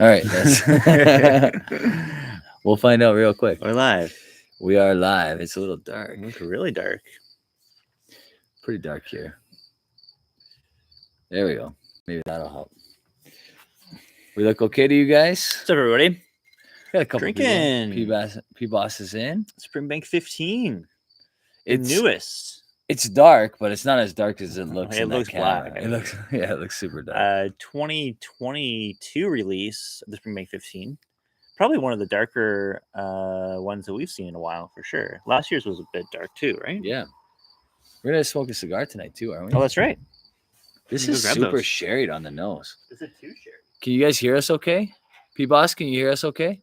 All right, we'll find out real quick. We're live. We are live. It's a little dark. It's really dark. Pretty dark here. There we go. Maybe that'll help. We look okay to you guys? What's up, everybody? Got a couple Drinking. P-Boss is in. Springbank 15. It's the newest. It's dark, but it's not as dark as it looks. It in looks that camera. black. It looks super dark. 2022 release of the Springbank 15. Probably one of the darker ones that we've seen in a while, for sure. Last year's was a bit dark too, right? Yeah. We're gonna smoke a cigar tonight too, aren't we? Oh, that's right. This is super sherried on the nose. Is it too sherry? Can you guys hear us okay? P-Boss, can you hear us okay?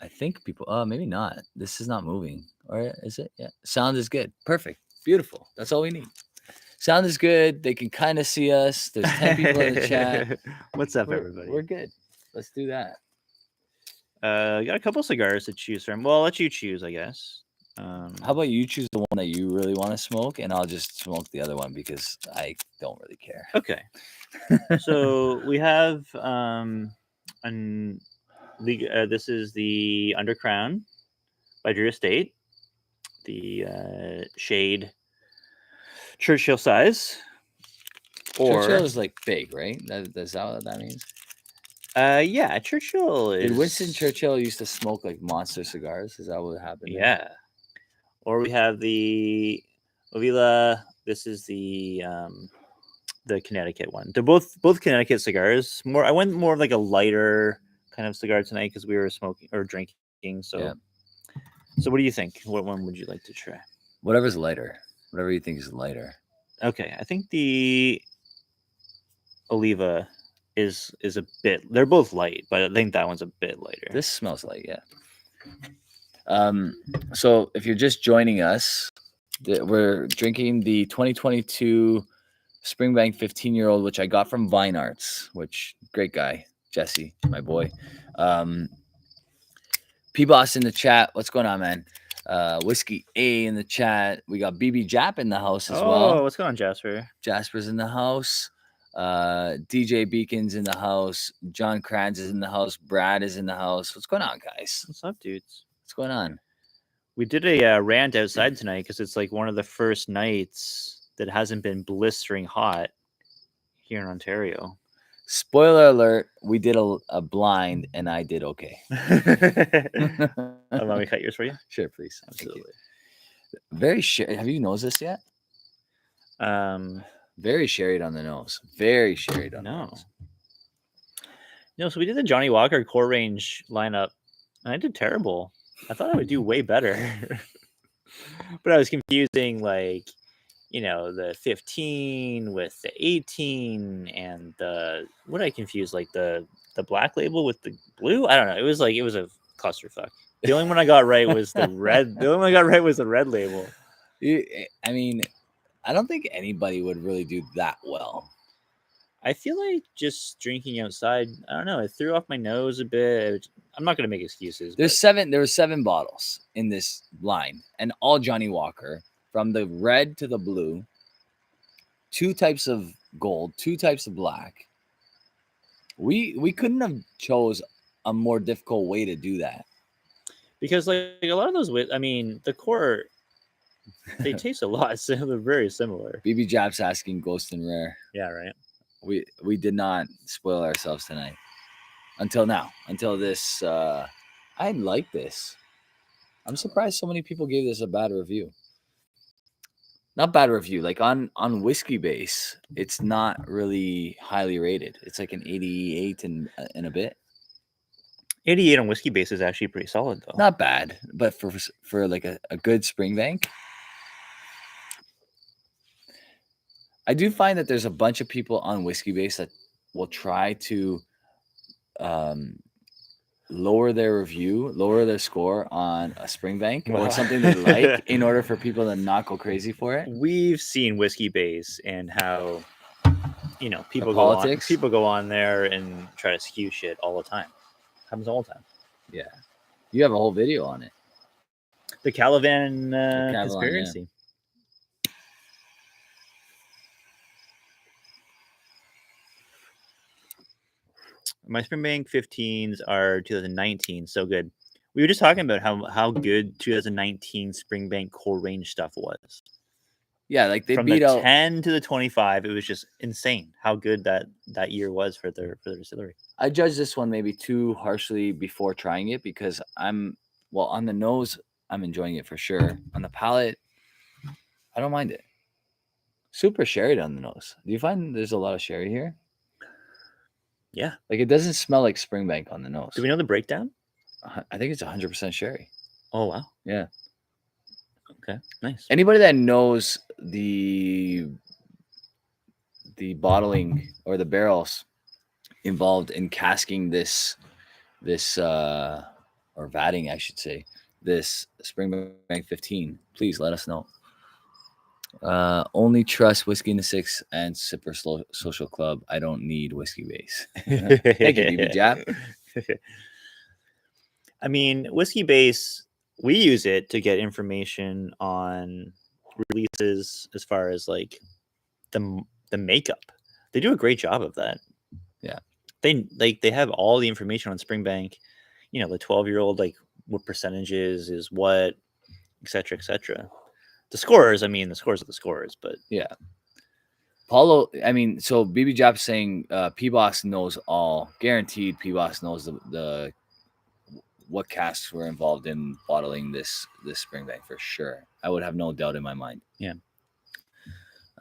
I think people, maybe not. This is not moving. Or is it? Yeah. Sound is good. Perfect. Beautiful. That's all we need. Sound is good. They can kind of see us. There's 10 people in the chat. What's up, everybody? We're good. Let's do that. Got a couple cigars to choose from. Well, I'll let you choose, I guess. How about you choose the one that you really want to smoke, and I'll just smoke the other one because I don't really care. Okay. So we have this is the Undercrown by Drew Estate, the shade Churchill size. Churchill is like big, right? That's that what that means? Yeah, Churchill is. Did Winston Churchill used to smoke like monster cigars? Is that what happened? Yeah. Or we have the Ovila. This is the Connecticut one. They're both Connecticut cigars. I went more of like a lighter kind of cigar tonight because we were smoking or drinking. So, yeah. So what do you think? What one would you like to try? Whatever's lighter. Whatever you think is lighter. Okay, I think the Oliva is a bit. They're both light, but I think that one's a bit lighter. This smells light, yeah. So if you're just joining us, we're drinking the 2022 Springbank 15-year-old, which I got from Vine Arts, which great guy, Jesse, my boy. P-Boss in the chat. What's going on, man? Whisky A in the chat. We got BB Jap in the house as well. Oh, what's going on, Jasper? Jasper's in the house. DJ Beacon's in the house. John Kranz is in the house. Brad is in the house. What's going on, guys? What's up, dudes? What's going on? We did a rant outside tonight because it's like one of the first nights that hasn't been blistering hot here in Ontario. Spoiler alert, we did a blind and I did okay. Let me cut yours for you? Sure, please. Absolutely. Very sherry. Have you nosed this yet? Very sherried on the nose. Very sherried on the nose. No, so we did the Johnny Walker core range lineup and I did terrible. I thought I would do way better. But I was confusing like, you know, the 15 with the 18 and the what did I confuse? Like the black label with the blue? I don't know. It was a clusterfuck. The only one I got right was the red. The only one I got right was the red label. I mean, I don't think anybody would really do that well. I feel like just drinking outside, I don't know, it threw off my nose a bit. I'm not going to make excuses. There were 7 bottles in this line, and all Johnny Walker, from the red to the blue, 2 types of gold, 2 types of black. We couldn't have chose a more difficult way to do that. Because like a lot of those, I mean, the core, they taste a lot. So they're very similar. BB Jab's asking Ghost and Rare. Yeah, right. We did not spoil ourselves tonight. Until now. Until this. I like this. I'm surprised so many people gave this a bad review. Not bad review. Like on Whiskey Base, it's not really highly rated. It's like an 88 and a bit. 88 on Whiskey Base is actually pretty solid, though. Not bad, but for like a good Springbank. I do find that there's a bunch of people on Whiskey Base that will try to lower their score on a Springbank or something they like in order for people to not go crazy for it. We've seen Whiskey Base and how, you know, people go on there and try to skew shit all the time. Happens all the time. Yeah. You have a whole video on it. The Calavan conspiracy. My Springbank 15s are 2019. So good. We were just talking about how good 2019 Springbank core range stuff was. Yeah, like they From beat the out. 10 to the 25, it was just insane how good that year was for the distillery. I judged this one maybe too harshly before trying it because on the nose, I'm enjoying it for sure. On the palate, I don't mind it. Super sherry on the nose. Do you find there's a lot of sherry here? Yeah. Like it doesn't smell like Springbank on the nose. Do we know the breakdown? I think it's 100% sherry. Oh wow. Yeah. Okay. Nice. Anybody that knows the bottling or the barrels involved in casking this or vatting, I should say, this Springbank 15, please let us know. Only trust Whiskey in the Six and Sipper Social Club. I don't need whiskey base. Thank you, BB Jap. I mean, Whiskey Base, we use it to get information on releases as far as like the makeup. They do a great job of that. Yeah. They have all the information on Springbank, the 12-year-old, like what percentages is what, etc., etc. The scores are the scores, but yeah. Paulo, so BB Jap saying P-Boss knows all. Guaranteed P-Boss knows the what casks were involved in bottling this Springbank for sure. I would have no doubt in my mind. Yeah.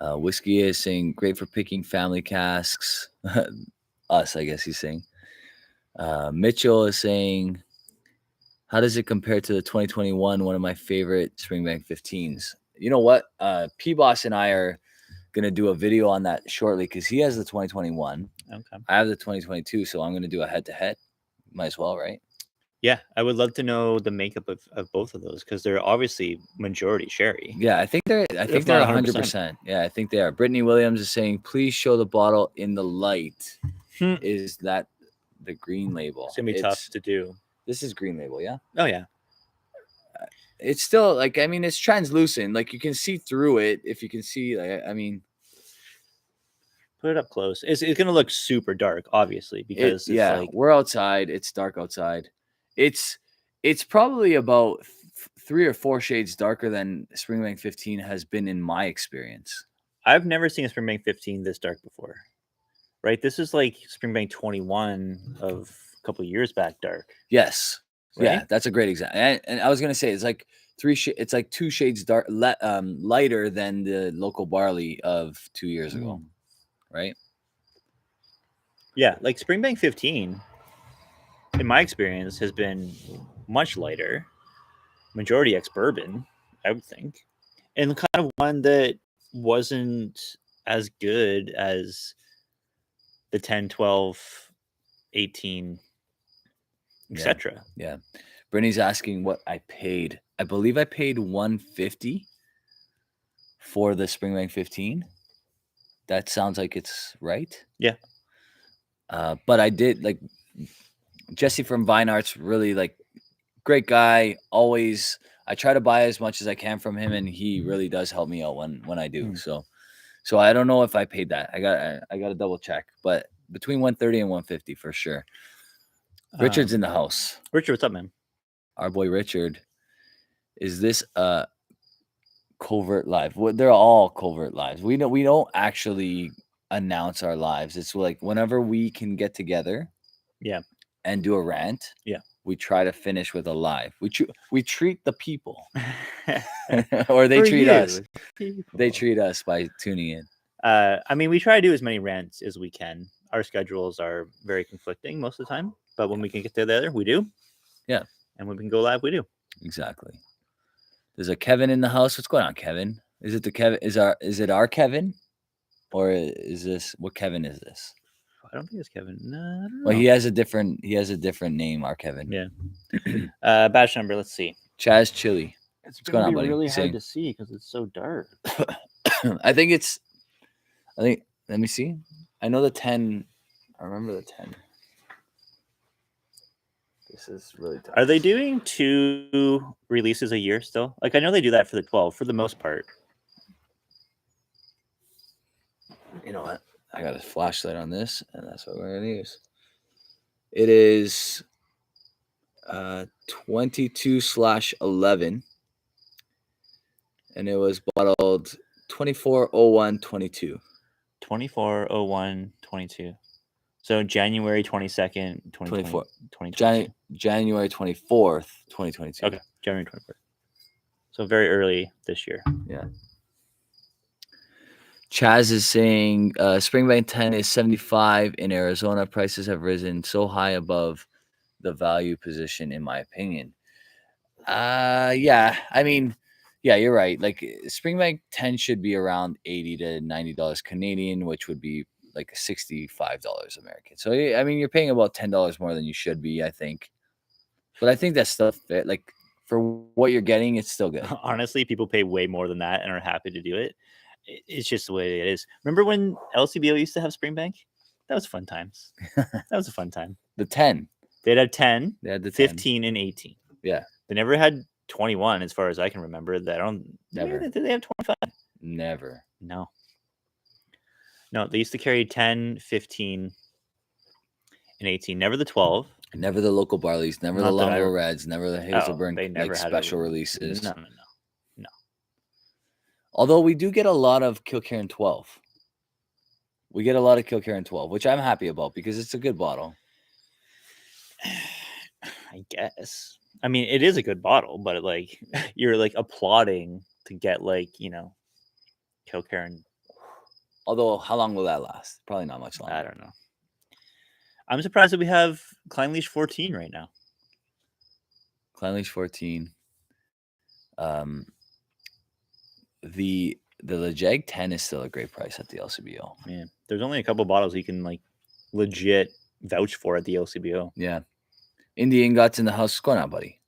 Whiskey is saying great for picking family casks. Us, I guess he's saying. Mitchell is saying, how does it compare to the 2021, one of my favorite Springbank 15s? You know what? P-Boss and I are going to do a video on that shortly because he has the 2021. Okay. I have the 2022, so I'm going to do a head-to-head. Might as well, right? Yeah, I would love to know the makeup of both of those because they're obviously majority sherry. Yeah, I think they're 100%. Yeah, I think they are. Brittany Williams is saying, please show the bottle in the light. Is that the green label? It's gonna be tough to do. This is green label, yeah? Oh yeah. It's still it's translucent. Like you can see through it. If you can see, put it up close. It's gonna look super dark, obviously, because we're outside. It's dark outside. It's probably about 3 or 4 shades darker than Springbank 15 has been in my experience. I've never seen a Springbank 15 this dark before. Right? This is like Springbank 21 of a couple of years back dark. Yes. Right? Yeah, that's a great example. And I was gonna say it's like it's like 2 shades dark, lighter than the local barley of 2 years ago, right? Yeah, like Springbank 15, in my experience, has been much lighter, majority ex-bourbon, I would think, and kind of one that wasn't as good as the 10, 12, 18, etc. Yeah. Brittany's asking what I paid. I believe I paid $150 for the Springbank 15. That sounds like it's right. Yeah. But I did Jesse from Vine Arts, really great guy. Always, I try to buy as much as I can from him, and he really does help me out when I do. So I don't know if I paid that. I got to double check, but between $130 and $150 for sure. Richard's in the house. Richard, what's up, man? Our boy Richard. Is this a covert live? Well, they're all covert lives. We don't actually announce our lives. It's like whenever we can get together, and do a rant, we try to finish with a live. We treat the people, or they treat us. They treat us by tuning in. We try to do as many rants as we can. Our schedules are very conflicting most of the time, but when we can get together, we do. Yeah, and when we can go live, we do. Exactly. There's a Kevin in the house. What's going on, Kevin? Is it the Kevin? Is it our Kevin, or is this what Kevin is this? I don't think it's Kevin. No, I don't know. Well, he has a different name. Our Kevin. Yeah. Batch number. Let's see. Chaz Chili. It's going to be really hard to see because it's so dark. I think. Let me see. I know the 10. I remember the 10. This is really tough. Are they doing 2 releases a year still? I know they do that for the 12 for the most part. You know what? I got a flashlight on this, and that's what we're going to use. It is 22/11, and it was bottled 24/01/22. 24/01/22. So January 22nd, 24. 2022. January 24th, 2022. Okay, January 24th. So very early this year. Yeah. Chaz is saying Springbank 10 is 75 in Arizona. Prices have risen so high above the value position, in my opinion. Yeah. I mean, yeah, you're right. Like Springbank 10 should be around $80 to $90 Canadian, which would be like $65 American. So I mean, you're paying about $10 more than you should be, I think. But I think that's still fit. Like for what you're getting, it's still good. Honestly, people pay way more than that and are happy to do it. It's just the way it is. Remember when LCBO used to have Springbank? That was fun times. That was a fun time. The 10. They'd have 10, They had the 10. 15, and 18. Yeah. They never had 21, as far as I can remember. Never. Did they have 25? Never. No, they used to carry 10, 15, and 18. Never the 12. Never the local barleys, never Not the that I- Longbow Reds, never the Hazelburn they never like had special releases. No. Although we do get a lot of Kilkerran 12. We get a lot of Kilkerran 12, which I'm happy about because it's a good bottle. I guess. I mean, it is a good bottle, but like you're like applauding to get like, Kilkerran. Although, how long will that last? Probably not much longer. I don't know. I'm surprised that we have Klein Leash 14 right now. Klein Leash 14. The Lejag 10 is still a great price at the LCBO. Yeah, there's only a couple bottles you can like legit vouch for at the LCBO. Yeah. Indie Ingots in the house. What's going on, buddy?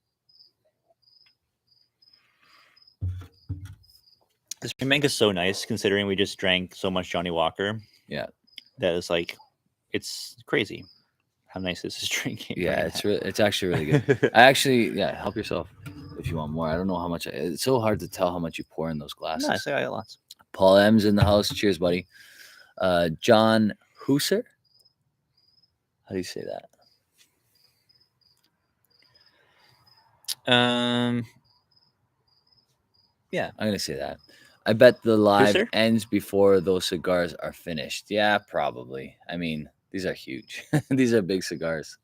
The Springbank is so nice considering we just drank so much Johnny Walker. Yeah. That is like, it's crazy how nice this is drinking. Yeah, right it's actually really good. Help yourself if you want more. I don't know how much. It's so hard to tell how much you pour in those glasses. No, I say I got lots. Paul M's in the house. Cheers, buddy. John Hooser. How do you say that? Yeah, I'm gonna say that. I bet the live Hooser? ends before those cigars are finished. Yeah, probably. I mean, these are huge. These are big cigars.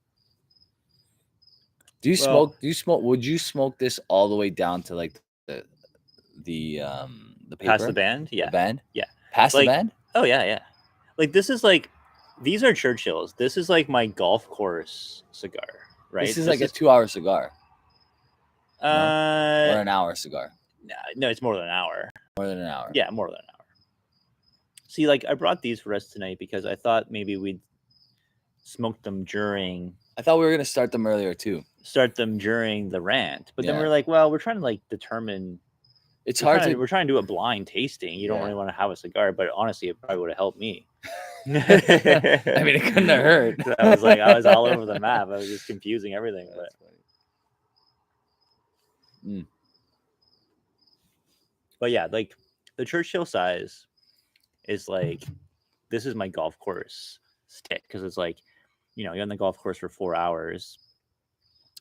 Do you smoke? Would you smoke this all the way down to like the paper? Past the band? Yeah. The band? Yeah. Past the Like- band? Oh yeah. Like this is like, these are Churchills. This is like my golf course cigar, right? This is like a 2-hour cigar or uh an hour cigar. no, it's more than an hour. More than an hour. Yeah, more than an hour. See, like I brought these for us tonight because I thought maybe we'd smoke them during I thought we were gonna start them earlier too. the rant, but then Yeah. we're like, well, we're trying to like determine. It's We're hard trying to. we're trying to do a blind tasting. You don't Yeah. really want to have a cigar, but honestly, it probably would have helped me. I mean, it couldn't have hurt. I was all over the map. I was just confusing everything. But That's funny. But yeah, like the Churchill size is like, this is my golf course stick because it's like, you're on the golf course for 4 hours.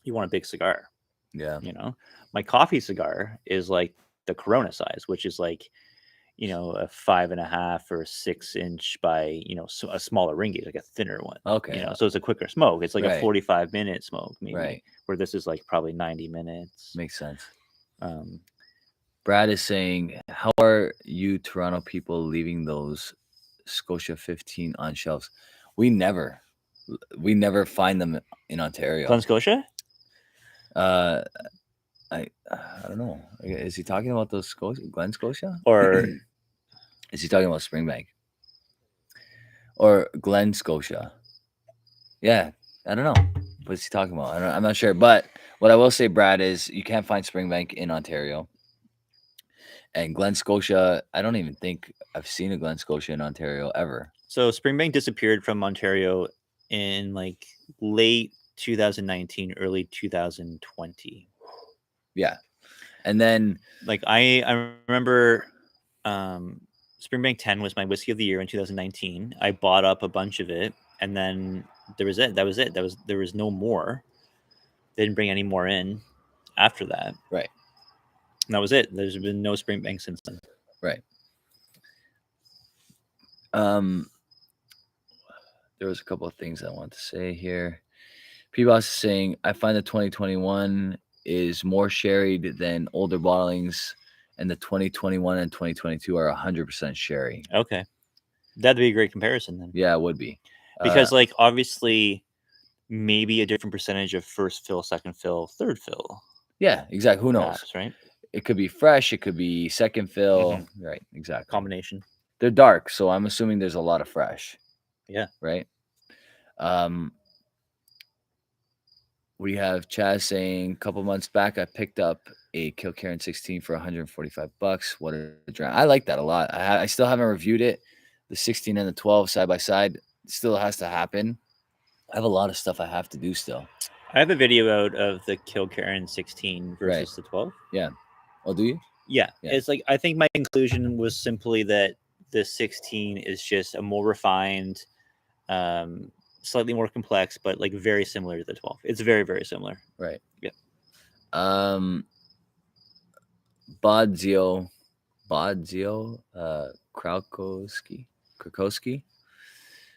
You want a big cigar, Yeah. My coffee cigar is like the Corona size, which is like, a 5.5 or 6 inch by, a smaller ring gauge, like a thinner one. Okay. So it's a quicker smoke. It's like Right. a 45-minute smoke, maybe, Right. where this is like probably 90 minutes. Makes sense. Um, Brad is saying, how are you Toronto people leaving those Scotia 15 on shelves? We never find them in Ontario. Glen Scotia? I don't know. Is he talking about those Glen Scotia? Or Is he talking about Springbank? Or Glen Scotia? Yeah, I don't know. What's he talking about? I'm not sure. But what I will say, Brad, is you can't find Springbank in Ontario. And Glen Scotia, I don't even think I've seen a Glen Scotia in Ontario ever. So Springbank disappeared from Ontario in like late 2019, early 2020. Yeah. And then Like I remember Springbank 10 was my whiskey of the year in 2019. I bought up a bunch of it, and then There was it. That was it. There was no more. They didn't bring any more in after that. Right. And that was it. There's been no Springbank since then. Right. There was a couple of things I want to say here. P-Boss is saying, I find the 2021 is more sherried than older bottlings, and the 2021 and 2022 are 100% sherry. Okay. That'd be a great comparison then. Yeah, it would be. Because, like, obviously, maybe a different percentage of first fill, second fill, third fill. Yeah, exactly. Who knows? Perhaps, right? It could be fresh. It could be second fill. Right, exactly. Combination. They're dark, so I'm assuming there's a lot of fresh. Yeah. Right? We have Chaz saying, a couple months back, I picked up a Kilkerran 16 for $145. What a dram. I like that a lot. I still haven't reviewed it. The 16 and the 12 side by side still has to happen. I have a lot of stuff I have to do still. I have a video out of the Kilkerran 16 versus the 12. Yeah. Oh, do you? Yeah. It's like, I think my conclusion was simply that the 16 is just a more refined, slightly more complex, but like very similar to the 12. It's very, very similar. Right. Yeah. Bodzio, Krakowski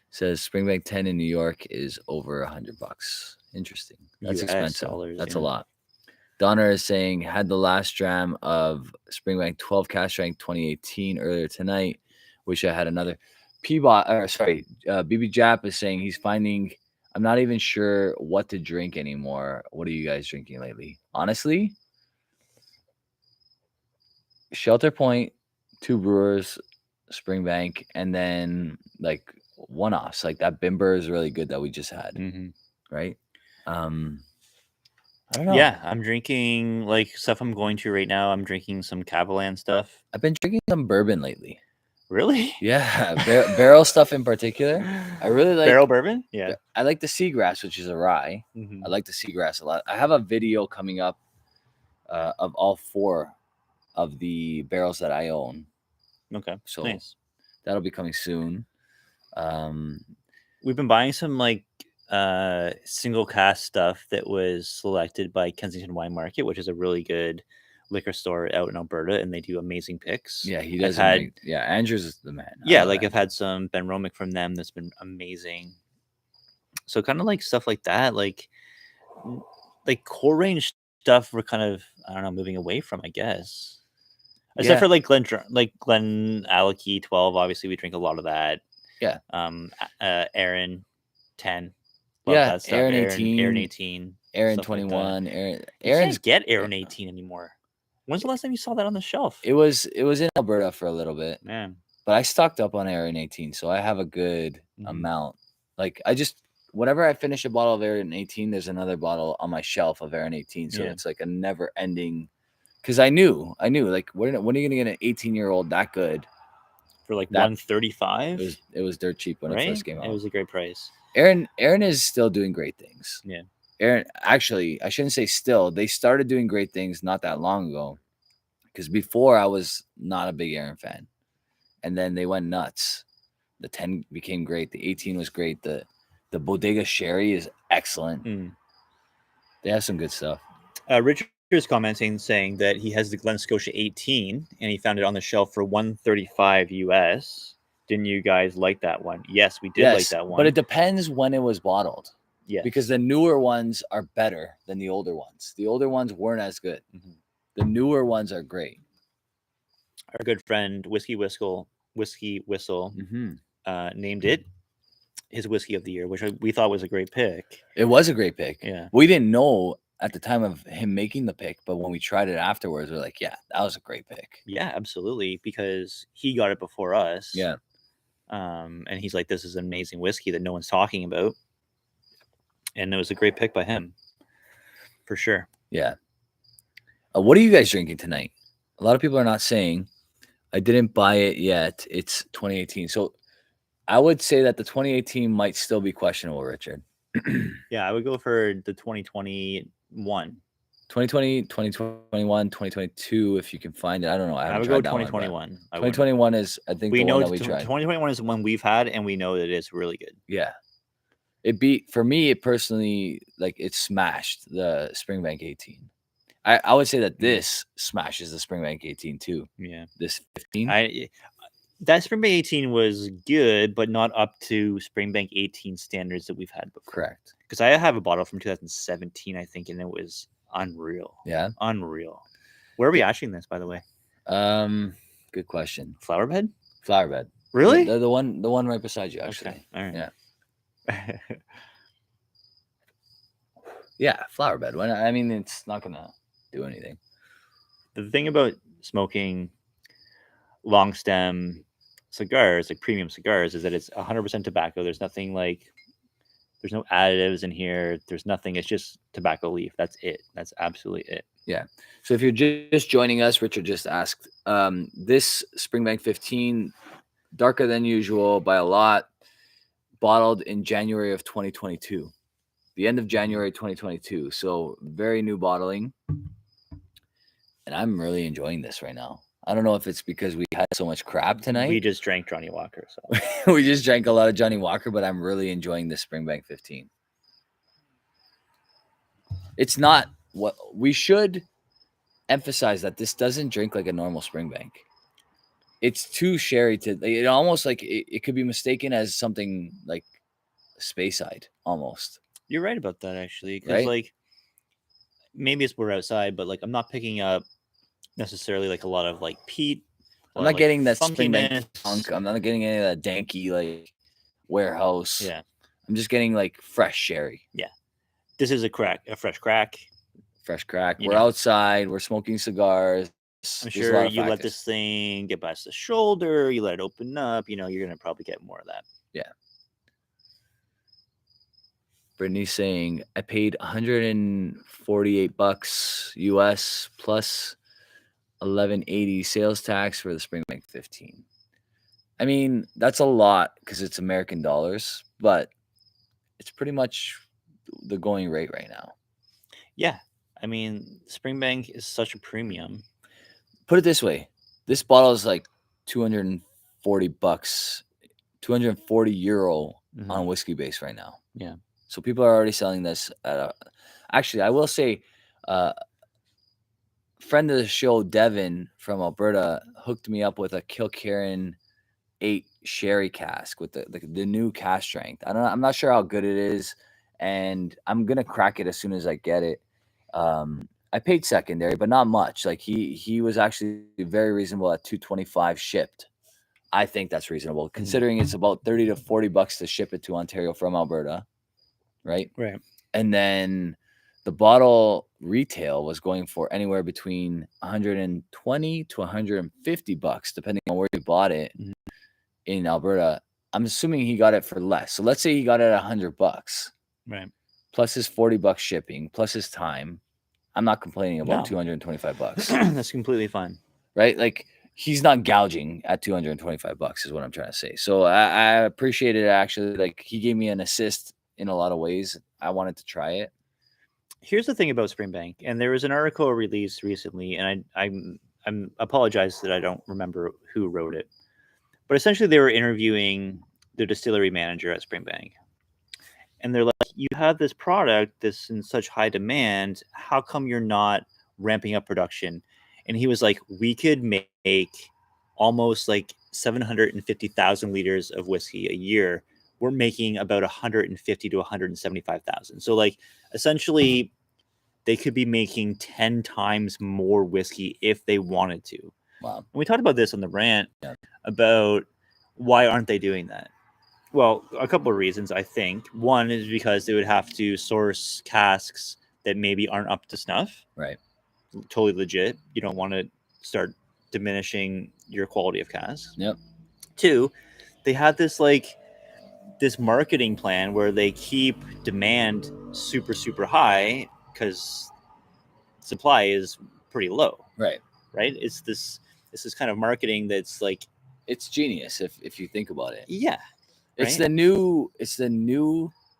says Springbank 10 in New York is over $100. Interesting. That's US expensive. dollars, That's a lot. Donner is saying, had the last dram of Springbank 12 cask strength 2018 earlier tonight. Wish I had another. BB Jap is saying he's finding, I'm not even sure what to drink anymore. What are you guys drinking lately? Honestly, Shelter Point, 2 Brewers, Springbank, and then like one-offs. Like that Bimber is really good that we just had. Right? I don't know. Yeah, I'm drinking like stuff I'm going to right now. I'm drinking some Catalan stuff. I've been drinking some bourbon lately. Really? Yeah, barrel stuff in particular. I really like barrel bourbon. Yeah, I like the Seagrass, which is a rye. I like the Seagrass a lot. I have a video coming up of all 4 of the barrels that I own. Okay, so nice. That'll be coming soon. We've been buying some like single cask stuff that was selected by Kensington Wine Market, which is a really good liquor store out in Alberta, and they do amazing picks. Yeah, he does. Andrews is the man. Yeah, like I've had some Ben Romick from them that's been amazing. So kind of like stuff like that, like core range stuff we're kind of, I don't know, moving away from, I guess. Except for like Glen Alecky 12, obviously we drink a lot of that. Yeah. Aaron 10. Love that stuff. Aaron 18. Aaron 18. Aaron 21. Like Aaron can't get Aaron 18 anymore. When's the last time you saw that on the shelf? It was in Alberta for a little bit. Man. But I stocked up on Aaron 18, so I have a good amount. Like whenever I finish a bottle of Aaron 18, there's another bottle on my shelf of Aaron 18. So it's like a never ending. Because I knew like when are you gonna get an 18-year-old that good? For like $135? It was dirt cheap when it first came out. It was a great price. Aaron is still doing great things. Yeah. Aaron, actually, I shouldn't say still. They started doing great things not that long ago. Because before I was not a big Aaron fan. And then they went nuts. The 10 became great. The 18 was great. The Bodega Sherry is excellent. They have some good stuff. Richard's commenting saying that he has the Glen Scotia 18 and he found it on the shelf for $135 US. Didn't you guys like that one? Yes, we did like that one. But it depends when it was bottled. Yeah. Because the newer ones are better than the older ones. The older ones weren't as good. The newer ones are great. Our good friend Whiskey Whistle named it his whiskey of the year, which we thought was a great pick. It was a great pick. Yeah. We didn't know at the time of him making the pick, but when we tried it afterwards, we're like, yeah, that was a great pick. Yeah, absolutely. Because he got it before us. Yeah. And he's like, this is an amazing whiskey that no one's talking about. And it was a great pick by him. For sure. Yeah. What are you guys drinking tonight? A lot of people are not saying. I didn't buy it yet. It's 2018. So I would say that the 2018 might still be questionable, Richard. Yeah, I would go for the 2021. 2020, 2021, 2022, if you can find it. I don't know. I would go 2021. 2021 is, I think, we the know one that we tried. 2021 is the one we've had, and we know that it's really good. Yeah. It beat, for me, it personally, like, it smashed the Springbank 18. I would say that this smashes the Springbank 18 too. Yeah. This 15. That Springbank 18 was good, but not up to Springbank 18 standards that we've had before. Correct. Because I have a bottle from 2017, I think, and it was unreal. Yeah. Unreal. Where are we ashing this, by the way? Good question. Flower bed? Flower bed. Really? The one right beside you, actually. Okay. All right. Yeah. Yeah, flower bed. I mean, it's not gonna do anything. The thing about smoking long stem cigars, like premium cigars, is that it's 100% tobacco. There's nothing like, there's no additives in here. There's nothing. It's just tobacco leaf. That's it. That's absolutely it. Yeah. So if you're just joining us, Richard just asked, this Springbank 15, darker than usual by a lot, bottled in January of 2022, the end of January 2022. So very new bottling. And I'm really enjoying this right now. I don't know if it's because we had so much crab tonight. We just drank Johnny Walker. So we just drank a lot of Johnny Walker, but I'm really enjoying this Springbank 15. It's not what we should emphasize, that this doesn't drink like a normal Springbank. It's too sherry to, it almost like it could be mistaken as something like Speyside almost. You're right about that, actually. Because Right? like, maybe it's we're outside, but like I'm not picking up necessarily like a lot of like peat. I'm not getting that Springbank funkiness. funk. I'm not getting any of that danky like warehouse. Yeah. I'm just getting like fresh sherry. Yeah. This is a fresh crack. Fresh crack. You We're know. outside. We're smoking cigars. I'm There's a sure lot of you let factors. this thing get past the shoulder. You let it open up. You know, you're gonna probably get more of that. Yeah. Brittany's saying, I paid $148 US plus $11.80 sales tax for the Springbank 15. I mean, that's a lot because it's American dollars, but it's pretty much the going rate right now. Yeah. I mean, Springbank is such a premium. Put it this way. This bottle is like $240, 240 euro on Whiskey Base right now. Yeah. So people are already selling this at a, actually, I will say, friend of the show, Devin from Alberta, hooked me up with a Kilkerran 8 sherry cask with the new cask strength. I'm not sure how good it is, and I'm gonna crack it as soon as I get it. I paid secondary, but not much. Like he was actually very reasonable at $225 shipped. I think that's reasonable considering it's about $30 to $40 to ship it to Ontario from Alberta, right? Right. And then the bottle retail was going for anywhere between $120 to $150, depending on where you bought it in Alberta. I'm assuming he got it for less. So let's say he got it at $100, right? Plus his $40 shipping, plus his time. I'm not complaining about $225. That's completely fine, right? Like he's not gouging at $225 is what I'm trying to say. So I appreciate it. Actually, like he gave me an assist in a lot of ways. I wanted to try it. Here's the thing about Springbank, and there was an article released recently, and I'm apologize that I don't remember who wrote it, but essentially they were interviewing the distillery manager at Springbank, and they're like, "You have this product that's in such high demand. How come you're not ramping up production?" And he was like, "We could make almost like 750,000 liters of whiskey a year. We're making about 150 to 175,000. So like essentially they could be making 10 times more whiskey if they wanted to." Wow. And we talked about this on the rant about why aren't they doing that? Well, a couple of reasons, I think. One is because they would have to source casks that maybe aren't up to snuff. Right. Totally legit. You don't want to start diminishing your quality of casks. Yep. Two, they had this marketing plan where they keep demand super, super high because supply is pretty low. Right. Right. It's this kind of marketing that's like, it's genius if you think about it. Yeah. It's the new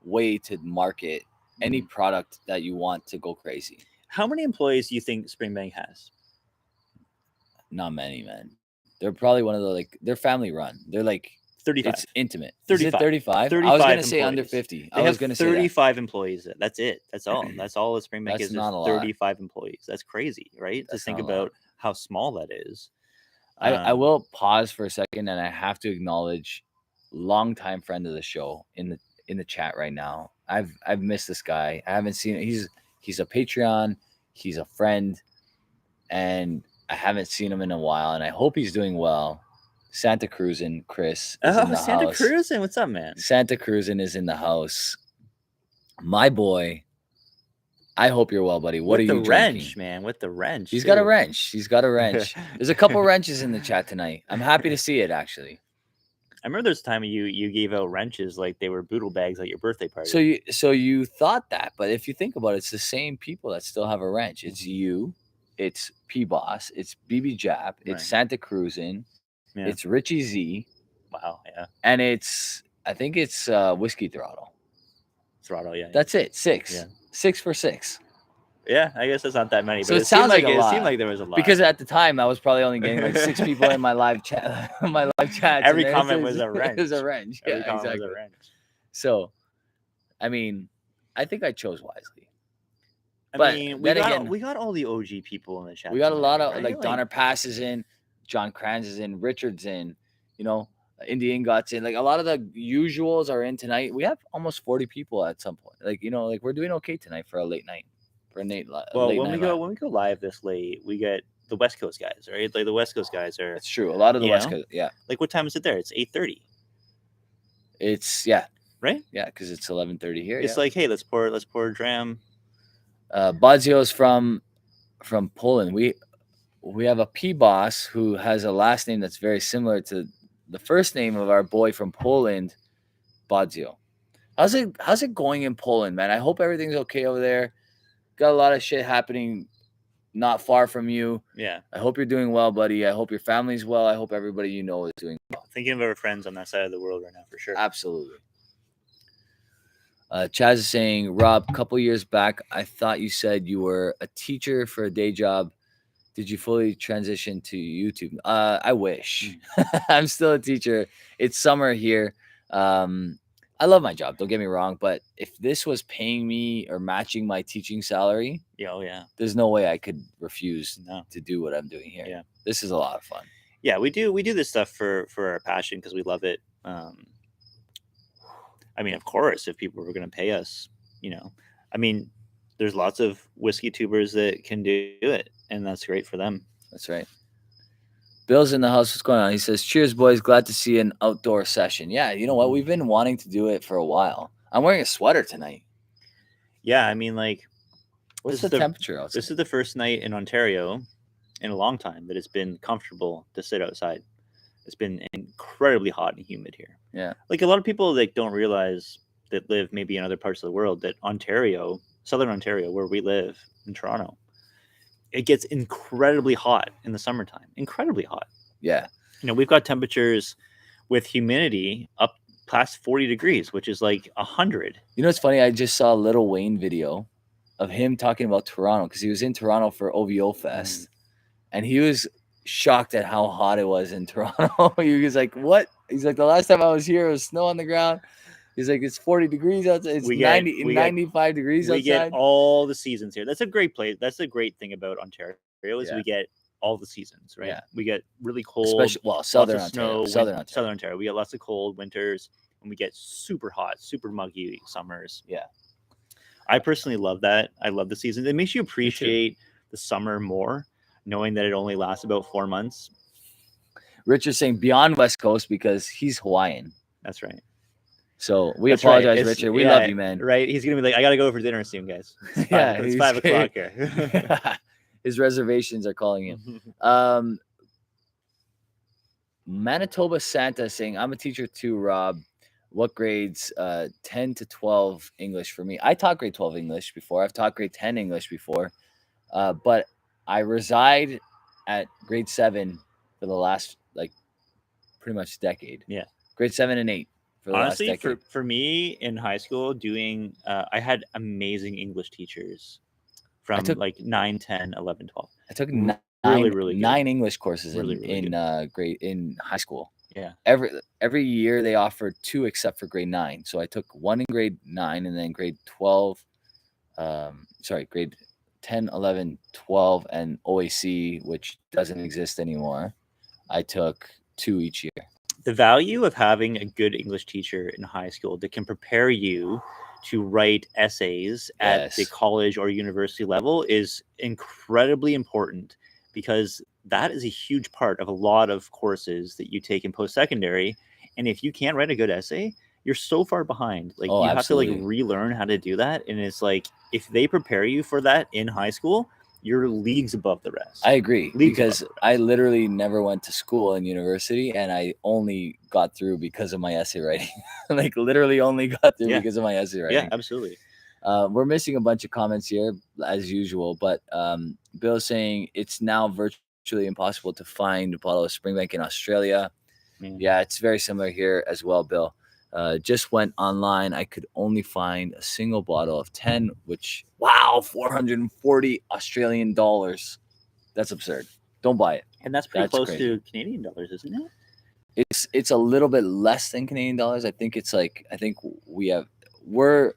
way to market any product that you want to go crazy. How many employees do you think Springbank has? Not many, man. They're probably one of the they're family run. They're like 35. It's intimate. 35. Is it 35? I was 35 going to say under employees. 50. They I was have going to say that. 35 employees. That's it. That's all. That's all a Springbank That's is. not a lot. 35 employees. That's crazy, right? That's to think not a lot. about how small that is. I will pause for a second, and I have to acknowledge longtime friend of the show in the chat right now. I've missed this guy. I haven't seen it. He's a Patreon. He's a friend, and I haven't seen him in a while. And I hope he's doing well. Santa Cruzin Chris is in the Santa house. Cruzin, what's up, man? Santa Cruzin is in the house. My boy. I hope you're well, buddy. What with are you the drinking? wrench, man? With the wrench. He's too. got a wrench. He's got a wrench. There's a couple wrenches in the chat tonight. I'm happy to see it, actually. I remember there's a time you gave out wrenches like they were boodle bags at your birthday party. So you thought that, but if you think about it, it's the same people that still have a wrench. It's you, it's P Boss, it's BB Jap, it's Right. Santa Cruzin, Yeah. it's Richie Z. Wow, yeah. And I think it's Whiskey Throttle. Throttle, yeah. That's it. 6. Yeah. 6 for 6. Yeah, I guess that's not that many. So But it sounds like a it lot. seemed like there was a lot. Because at the time I was probably only getting like 6 people in my live chat. Every comment was a wrench. It was a wrench. Every Yeah, comment exactly. was a wrench. So, I mean, I think I chose wisely. I But mean, then we got all the OG people in the chat. We got a tonight, lot of right? like Donner Pass is in, John Kranz is in, Richard's in, Indian Guts in. Like a lot of the usuals are in tonight. We have almost 40 people at some point. Like we're doing okay tonight for a late night. Well, when we go live this late, we get the West Coast guys, right? Like the West Coast guys are. It's true. A lot of the you West know? Coast, yeah. Like what time is it there? It's 8:30. It's right. Yeah, because it's 11:30 here. It's like, hey, let's pour a dram. Badzio's from Poland. We have a P Boss who has a last name that's very similar to the first name of our boy from Poland, Badzio. How's it going in Poland, man? I hope everything's okay over there. Got a lot of shit happening not far from you. Yeah. I hope you're doing well, buddy. I hope your family's well. I hope everybody you know is doing well. Thinking of our friends on that side of the world right now, for sure. Absolutely. Chaz is saying, Rob, a couple years back, I thought you said you were a teacher for a day job. Did you fully transition to YouTube? I wish. I'm still a teacher. It's summer here. I love my job. Don't get me wrong. But if this was paying me or matching my teaching salary, there's no way I could refuse to do what I'm doing here. Yeah. This is a lot of fun. Yeah, we do this stuff for our passion because we love it. I mean, of course, if people were going to pay us, I mean, there's lots of whiskey tubers that can do it, and that's great for them. That's right. Bill's in the house. What's going on? He says, cheers, boys. Glad to see an outdoor session. Yeah, you know what? We've been wanting to do it for a while. I'm wearing a sweater tonight. Yeah, I mean, like, what's the temperature outside? This is the first night in Ontario in a long time that it's been comfortable to sit outside. It's been incredibly hot and humid here. Yeah. Like a lot of people that don't realize that live maybe in other parts of the world that Ontario, Southern Ontario, where we live in Toronto, it gets incredibly hot in the summertime. Incredibly hot. Yeah. We've got temperatures with humidity up past 40 degrees, which is like 100. You know what's funny? I just saw a Lil Wayne video of him talking about Toronto because he was in Toronto for OVO Fest. And he was shocked at how hot it was in Toronto. He was like, what? He's like, the last time I was here, it was snow on the ground. He's like, it's 40 degrees outside. It's 95 degrees outside. We get all the seasons here. That's a great place. That's a great thing about Ontario is we get all the seasons, right? Yeah. We get really cold. Southern Ontario. Southern Ontario. We get lots of cold winters, and we get super hot, super muggy summers. Yeah. I personally love that. I love the seasons. It makes you appreciate the summer more, knowing that it only lasts about 4 months. Richard's saying beyond West Coast because he's Hawaiian. That's right. So we apologize, Richard. We love you, man. Right? He's gonna be like, I gotta go for dinner soon, guys. It's 5 o'clock here. His reservations are calling him. Manitoba Santa saying, I'm a teacher too, Rob. What grades? 10 to 12 English for me. I taught grade 12 English before. I've taught grade 10 English before. But I reside at grade 7 for the last pretty much decade. Yeah. Grade 7 and 8. Honestly, for me in high school, I had amazing English teachers from 9, 10, 11, 12. I took really good. 9 English courses in high school. Yeah. Every year they offered 2 except for grade 9. So I took 1 in grade 9, and then grade 12, grade 10, 11, 12, and OAC, which doesn't exist anymore. I took 2 each year. The value of having a good English teacher in high school that can prepare you to write essays at the Yes. college or university level is incredibly important, because that is a huge part of a lot of courses that you take in post-secondary. And if you can't write a good essay, you're so far behind. Like, Oh, you have to like absolutely. relearn how to do that. And it's like, if they prepare you for that in high school, you're leagues above the rest. I agree, Leagues above because the rest. I literally never went to school and university, and I only got through because of my essay writing. Like, literally only got through Yeah. because of my essay Yeah, writing. absolutely. We're missing a bunch of comments here as usual, but Bill's saying it's now virtually impossible to find a bottle of Springbank in Australia. Yeah, it's very similar here as well, Bill. Just went online. I could only find a single bottle of 10, which, wow, 440 Australian dollars. That's absurd. Don't buy it. And that's pretty That's close crazy. to Canadian dollars, isn't it? It's a little bit less than Canadian dollars. I think we're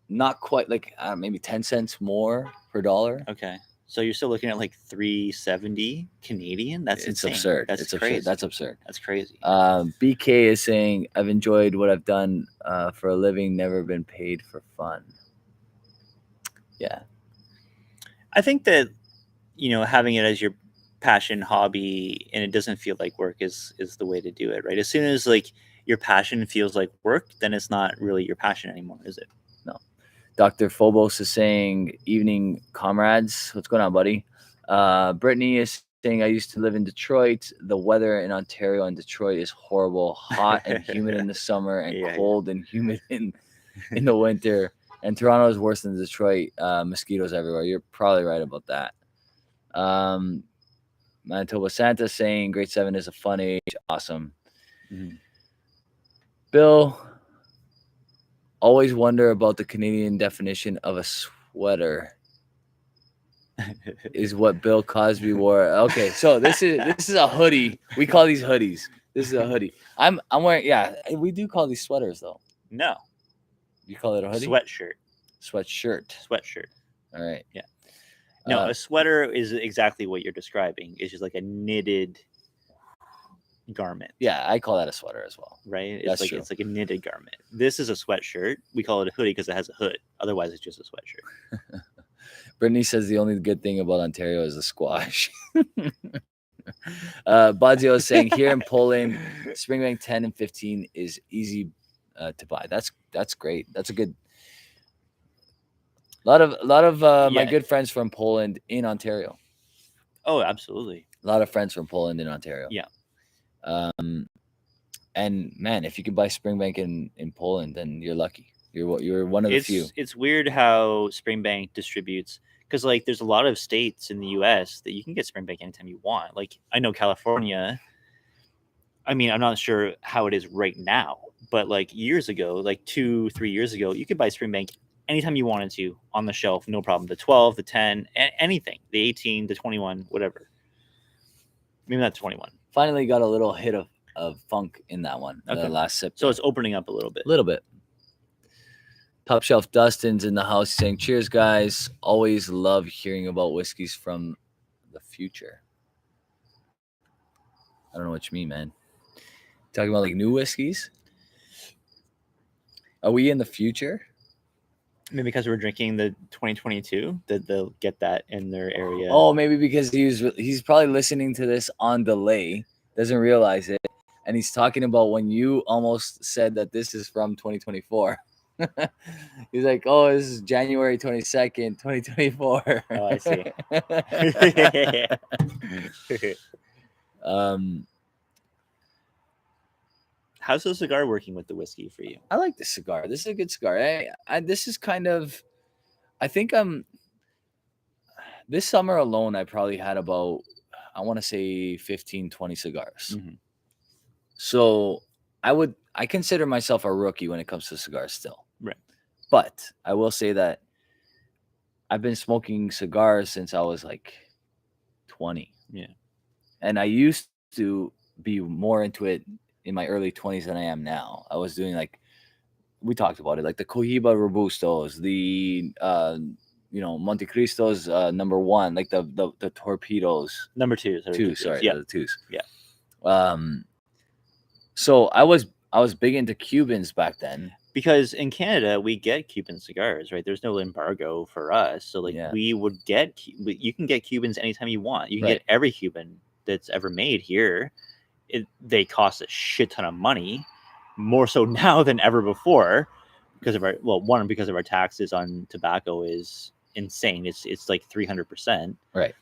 not quite, like, maybe 10 cents more per dollar. Okay. So you're still looking at like 370 Canadian? That's It's insane. absurd. That's It's crazy. absurd. That's absurd. That's crazy. BK is saying, I've enjoyed what I've done for a living, never been paid for fun. Yeah. I think that, having it as your passion, hobby, and it doesn't feel like work is the way to do it, right? As soon as like your passion feels like work, then it's not really your passion anymore, is it? No. Dr. Phobos is saying, evening, comrades. What's going on, buddy? Brittany is saying, I used to live in Detroit. The weather in Ontario and Detroit is horrible, hot and humid in the summer, and cold and humid in the winter. And Toronto is worse than Detroit. Mosquitoes everywhere. You're probably right about that. Manitoba Santa saying, grade 7 is a fun age. Awesome. Mhm. Bill, always wonder about the Canadian definition of a sweater. Is what Bill Cosby wore. Okay, so this is a hoodie. We call these hoodies. This is a hoodie. I'm wearing. Yeah, we do call these sweaters though. No. You call it a hoodie? Sweatshirt. Sweatshirt. All right. Yeah. No, a sweater is exactly what you're describing. It's just like a knitted garment. Yeah, I call that a sweater as well. Right? That's It's true. It's like a knitted garment. This is a sweatshirt. We call it a hoodie because it has a hood. Otherwise, it's just a sweatshirt. Brittany says the only good thing about Ontario is the squash. Badzio is saying, here in Poland, Springbank 10 and 15 is easy to buy. That's great. That's a good. A lot of my good friends from Poland in Ontario. Oh, absolutely. A lot of friends from Poland in Ontario. Yeah. And man, if you can buy Springbank in Poland, then you're lucky. You're one of the few. It's weird how Springbank distributes, because like there's a lot of states in the U.S. that you can get Springbank anytime you want. Like, I know California. I mean, I'm not sure how it is right now, but like years ago, like 2-3 years ago, you could buy Springbank anytime you wanted to on the shelf, no problem. The 12, the 10, anything, the 18, the 21, whatever. Maybe not 21. Finally got a little hit of funk in that one. Okay. The last sip. So it's opening up a little bit. A little bit. Top Shelf Dustin's in the house saying, cheers, guys. Always love hearing about whiskeys from the future. I don't know what you mean, man. Talking about like new whiskeys? Are we in the future? Maybe because we're drinking the 2022, that they'll get that in their area. Oh, maybe because he's probably listening to this on delay, doesn't realize it, and he's talking about when you almost said that this is from 2024. He's like, oh, this is January 22nd, 2024. Oh, I see. How's the cigar working with the whiskey for you? I like this cigar. This is a good cigar. This is kind of, I think this summer alone, I probably had about, I want to say 15, 20 cigars. Mm-hmm. So I consider myself a rookie when it comes to cigars still. Right. But I will say that I've been smoking cigars since I was like 20. Yeah. And I used to be more into it in my early 20s than I am now. I was doing like, we talked about it, like the Cohiba Robustos, the Monte Cristo's number one, like the torpedoes. Number two. Sorry, Yeah. the twos. Yeah. So I was big into Cubans back then. Because in Canada, we get Cuban cigars, right? There's no embargo for us. So, like, we would get, you can get Cubans anytime you want. You can get every Cuban that's ever made here. They cost a shit ton of money, more so now than ever before, because of because of our taxes on tobacco is insane. It's like 300%. Right.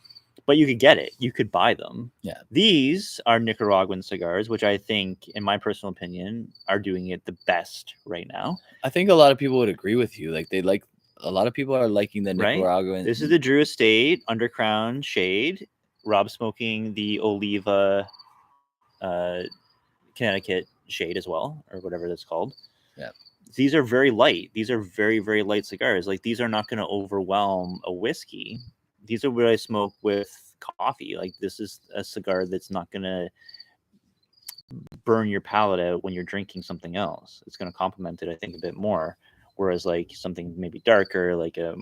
But you could get it. You could buy them. Yeah. These are Nicaraguan cigars, which I think, in my personal opinion, are doing it the best right now. I think a lot of people would agree with you. Like a lot of people are liking the Nicaraguan. This is the Drew Estate Undercrown Shade. Rob smoking the Oliva Connecticut Shade as well, or whatever that's called. Yeah. These are very light. These are very, very light cigars. Like, these are not going to overwhelm a whiskey. These are what I smoke with coffee. Like, this is a cigar that's not going to burn your palate out when you're drinking something else. It's going to complement it, I think, a bit more. Whereas, like, something maybe darker, like a,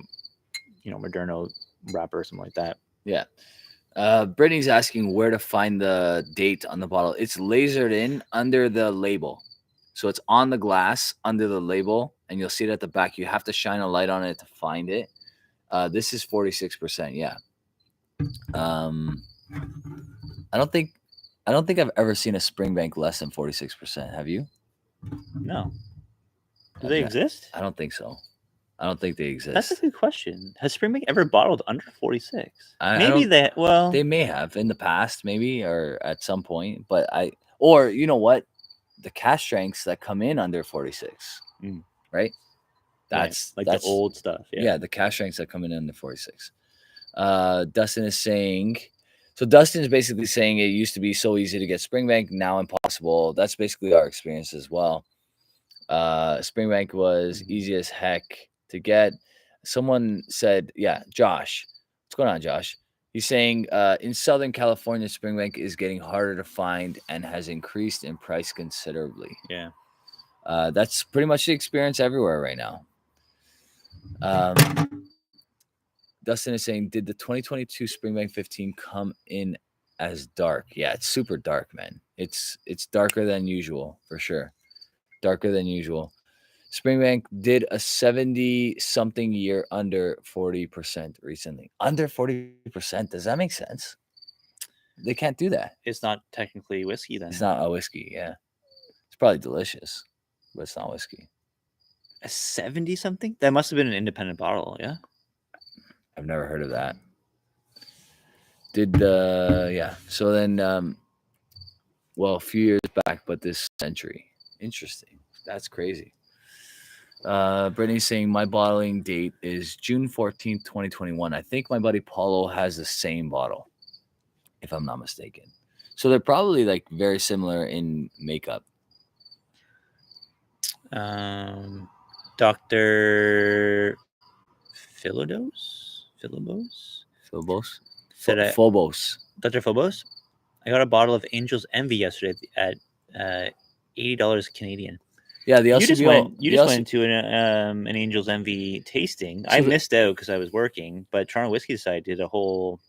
Moderno wrapper or something like that. Yeah. Brittany's asking where to find the date on the bottle. It's lasered in under the label. So it's on the glass under the label, and you'll see it at the back. You have to shine a light on it to find it. This is 46%. Yeah. I don't think I've ever seen a Springbank less than 46%. Have you? No. Do they exist? I don't think so. I don't think they exist. That's a good question. Has Springbank ever bottled under 46? Maybe they. Well, they may have in the past, maybe, or at some point. But or you know what, the cash strengths that come in under 46, right? That's the old stuff. Yeah, the cash strengths that come in under 46. Dustin is saying. So Dustin is basically saying it used to be so easy to get Springbank, now impossible. That's basically our experience as well. Springbank was easy as heck to get. Someone said, yeah, Josh. What's going on, Josh? He's saying in Southern California, Springbank is getting harder to find and has increased in price considerably. Yeah. That's pretty much the experience everywhere right now. Dustin is saying, did the 2022 Springbank 15 come in as dark? Yeah, it's super dark, man. It's darker than usual, for sure. Darker than usual. Springbank did a 70-something year under 40% recently. Under 40%? Does that make sense? They can't do that. It's not technically whiskey then. It's not a whiskey, yeah. It's probably delicious, but it's not whiskey. A 70-something? That must have been an independent bottle, yeah? I've never heard of that. Yeah. So then, a few years back, but this century. Interesting. That's crazy. Brittany's saying my bottling date is June 14th, 2021. I think my buddy Paulo has the same bottle, if I'm not mistaken. So they're probably like very similar in makeup. Dr. Phobos. Dr. Phobos. I got a bottle of Angel's Envy yesterday at $80 Canadian. Yeah, the LCBO. You just went to an Angel's Envy tasting. So I missed out because I was working, but Toronto Whiskey Society did a whole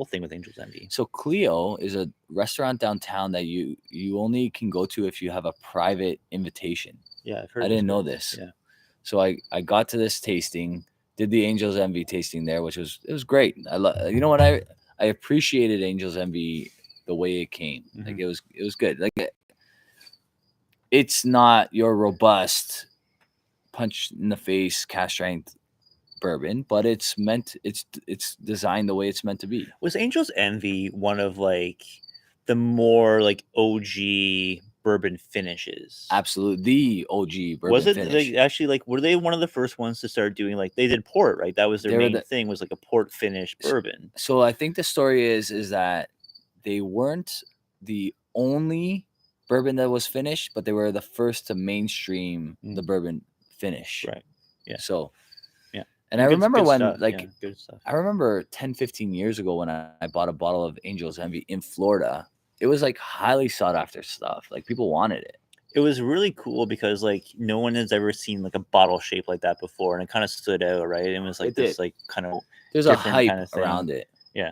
thing with Angel's Envy. So Clio is a restaurant downtown that you only can go to if you have a private invitation. Yeah, I've heard. I didn't know this. Yeah. So I got to this tasting, did the Angel's Envy tasting there, which was great. You know what, I appreciated Angel's Envy the way it came. Mm-hmm. Like it was good. Like it's not your robust punch in the face cash strength bourbon, but it's designed the way it's meant to be. Was Angel's Envy one of like the more like OG bourbon finishes? Absolutely, the OG bourbon. Was it finish. actually like were they one of the first ones to start doing like they did port, right? That was their main thing, was like a port finish bourbon. So I think the story is that they weren't the only bourbon that was finished, but they were the first to mainstream the bourbon finish. Right. Yeah. So yeah. And I remember when stuff. like good stuff. I remember 10-15 years ago when I bought a bottle of Angel's Envy in Florida. it was like highly sought after stuff. Like people wanted it. It was really cool because like no one has ever seen like a bottle shape like that before, and it kind of stood out, right? It was like It this did. like kind of There's a different hype kind of thing. around it. Yeah.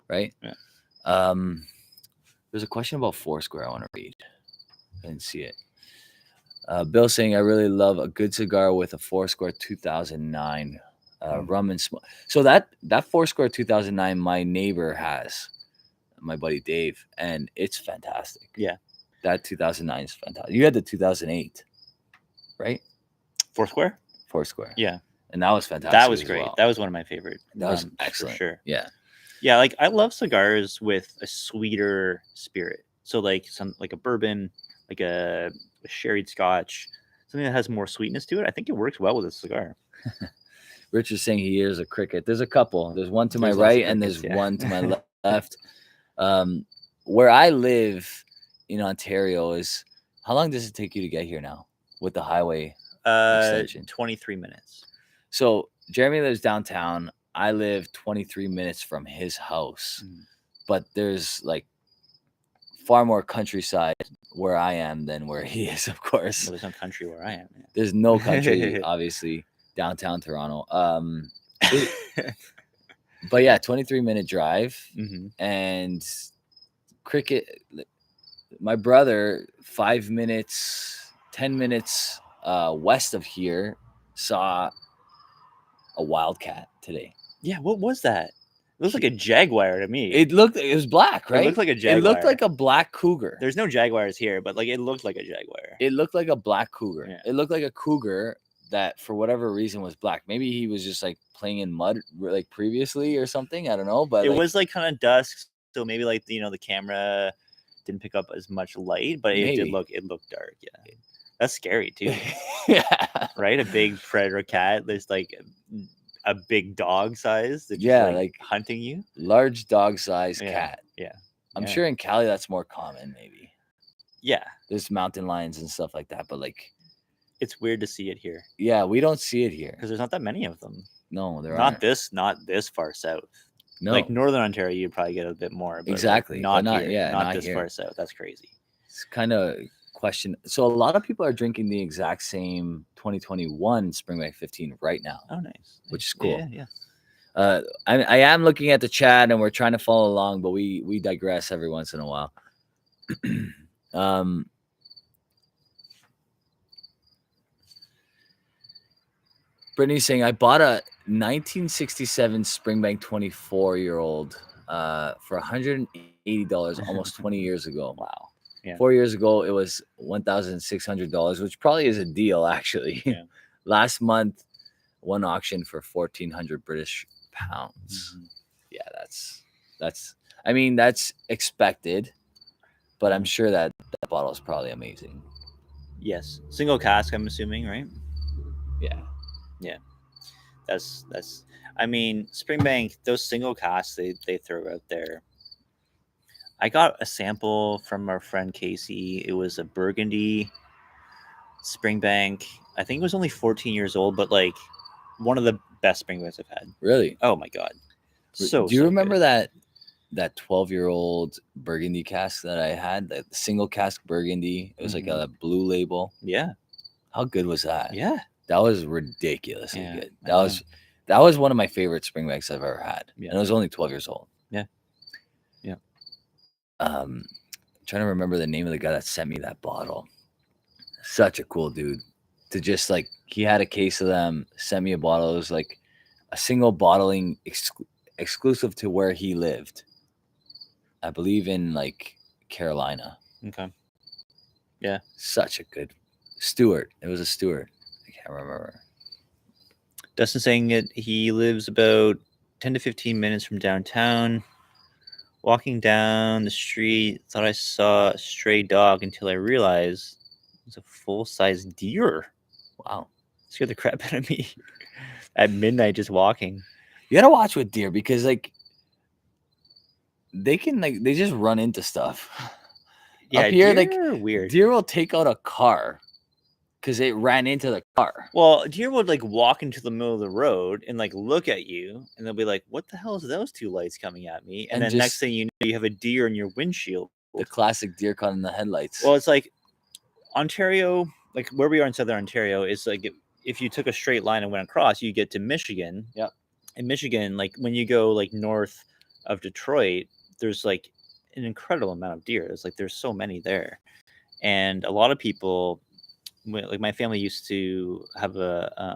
Right? Yeah. There's a question about Foursquare I want to read. I didn't see it. Bill saying, I really love a good cigar with a Foursquare 2009 rum and smoke. So that Foursquare 2009 my neighbor has, my buddy Dave, and it's fantastic. Yeah. That 2009 is fantastic. You had the 2008, right? Foursquare? Foursquare. Yeah. And that was fantastic. That was as great. well. That was one of my favorite. That was rums, excellent. For sure. Yeah. Yeah, like I love cigars with a sweeter spirit. So like like a bourbon, like a sherried scotch, something that has more sweetness to it. I think it works well with a cigar. Richard's saying he hears a cricket. There's a couple. There's one to my There's lots of right and there's crickets, yeah. one to my left. Where I live in Ontario is, how long does it take you to get here now with the highway extension? 23 minutes. So Jeremy lives downtown. I live 23 minutes from his house, but there's like far more countryside where I am than where he is, of course. Well, there's no country where I am. Yeah. There's no country, obviously, downtown Toronto. But yeah, 23-minute drive. And cricket, my brother, 5 minutes, 10 minutes west of here, saw a wildcat today. Yeah, what was that? It looked like a jaguar to me. It was black, right? It looked like a jaguar. It looked like a black cougar. There's no jaguars here, but like it looked like a jaguar. It looked like a black cougar. Yeah. It looked like a cougar that for whatever reason was black. Maybe he was just like playing in mud like previously or something. I don't know. But it was like kind of dusk, so maybe like the camera didn't pick up as much light, but it looked dark. Yeah. That's scary too. Yeah. Right? A big predator cat. There's like a big dog size that's like hunting you. Large dog size cat. Yeah. I'm sure in Cali that's more common, maybe. Yeah. There's mountain lions and stuff like that, but like it's weird to see it here. Yeah, we don't see it here. Because there's not that many of them. No, there aren't. Not this far south. No. Like Northern Ontario, you'd probably get a bit more. But exactly. Like not here. Yeah, not this here. far south. That's crazy. It's kind of question. So a lot of people are drinking the exact same 2021 Springbank 15 right now. Oh, nice. Which is cool. Yeah. I am looking at the chat and we're trying to follow along, but we digress every once in a while. Brittany's saying, I bought a 1967 Springbank 24-year-old for $180 almost 20 years ago. Wow. Yeah. 4 years ago, it was $1,600, which probably is a deal, actually. Yeah. Last month, one auction for 1,400 British pounds. Yeah, that's expected, but I'm sure that bottle is probably amazing. Yes. Single cask, I'm assuming, right? Yeah. Yeah. That's Springbank, those single casks they throw out there. I got a sample from our friend Casey. It was a Burgundy Springbank. I think it was only 14 years old, but like one of the best Springbanks I've had. Really? Oh my God. Do you remember that 12-year-old Burgundy cask that I had? That single cask Burgundy. It was like a blue label. Yeah. How good was that? Yeah. That was ridiculously good. That was one of my favorite Springbanks I've ever had. Yeah. And it was only 12 years old. Yeah. Yeah. I'm trying to remember the name of the guy that sent me that bottle. Such a cool dude. To just like, he had a case of them, sent me a bottle. It was like a single bottling exclusive to where he lived. I believe in like Carolina. Okay. Yeah. Such a good Stewart. It was a Stewart. I can't remember. Dustin saying that he lives about 10 to 15 minutes from downtown. Walking down the street, thought I saw a stray dog until I realized it was a full-size deer. Wow. Scared the crap out of me at midnight just walking. You gotta watch with deer because like they just run into stuff. Yeah, up here, deer are weird. Deer will take out a car because it ran into the car. Well, deer would like walk into the middle of the road and like look at you, and they'll be like, "What the hell is those two lights coming at me?" And then next thing you know, you have a deer in your windshield. cold. classic deer caught in the headlights. Well, it's like Ontario, like where we are in Southern Ontario, is like if you took a straight line and went across, you get to Michigan. Yep. In Michigan, like when you go like north of Detroit, there's like an incredible amount of deer. There's so many there, and a lot of people, like my family used to have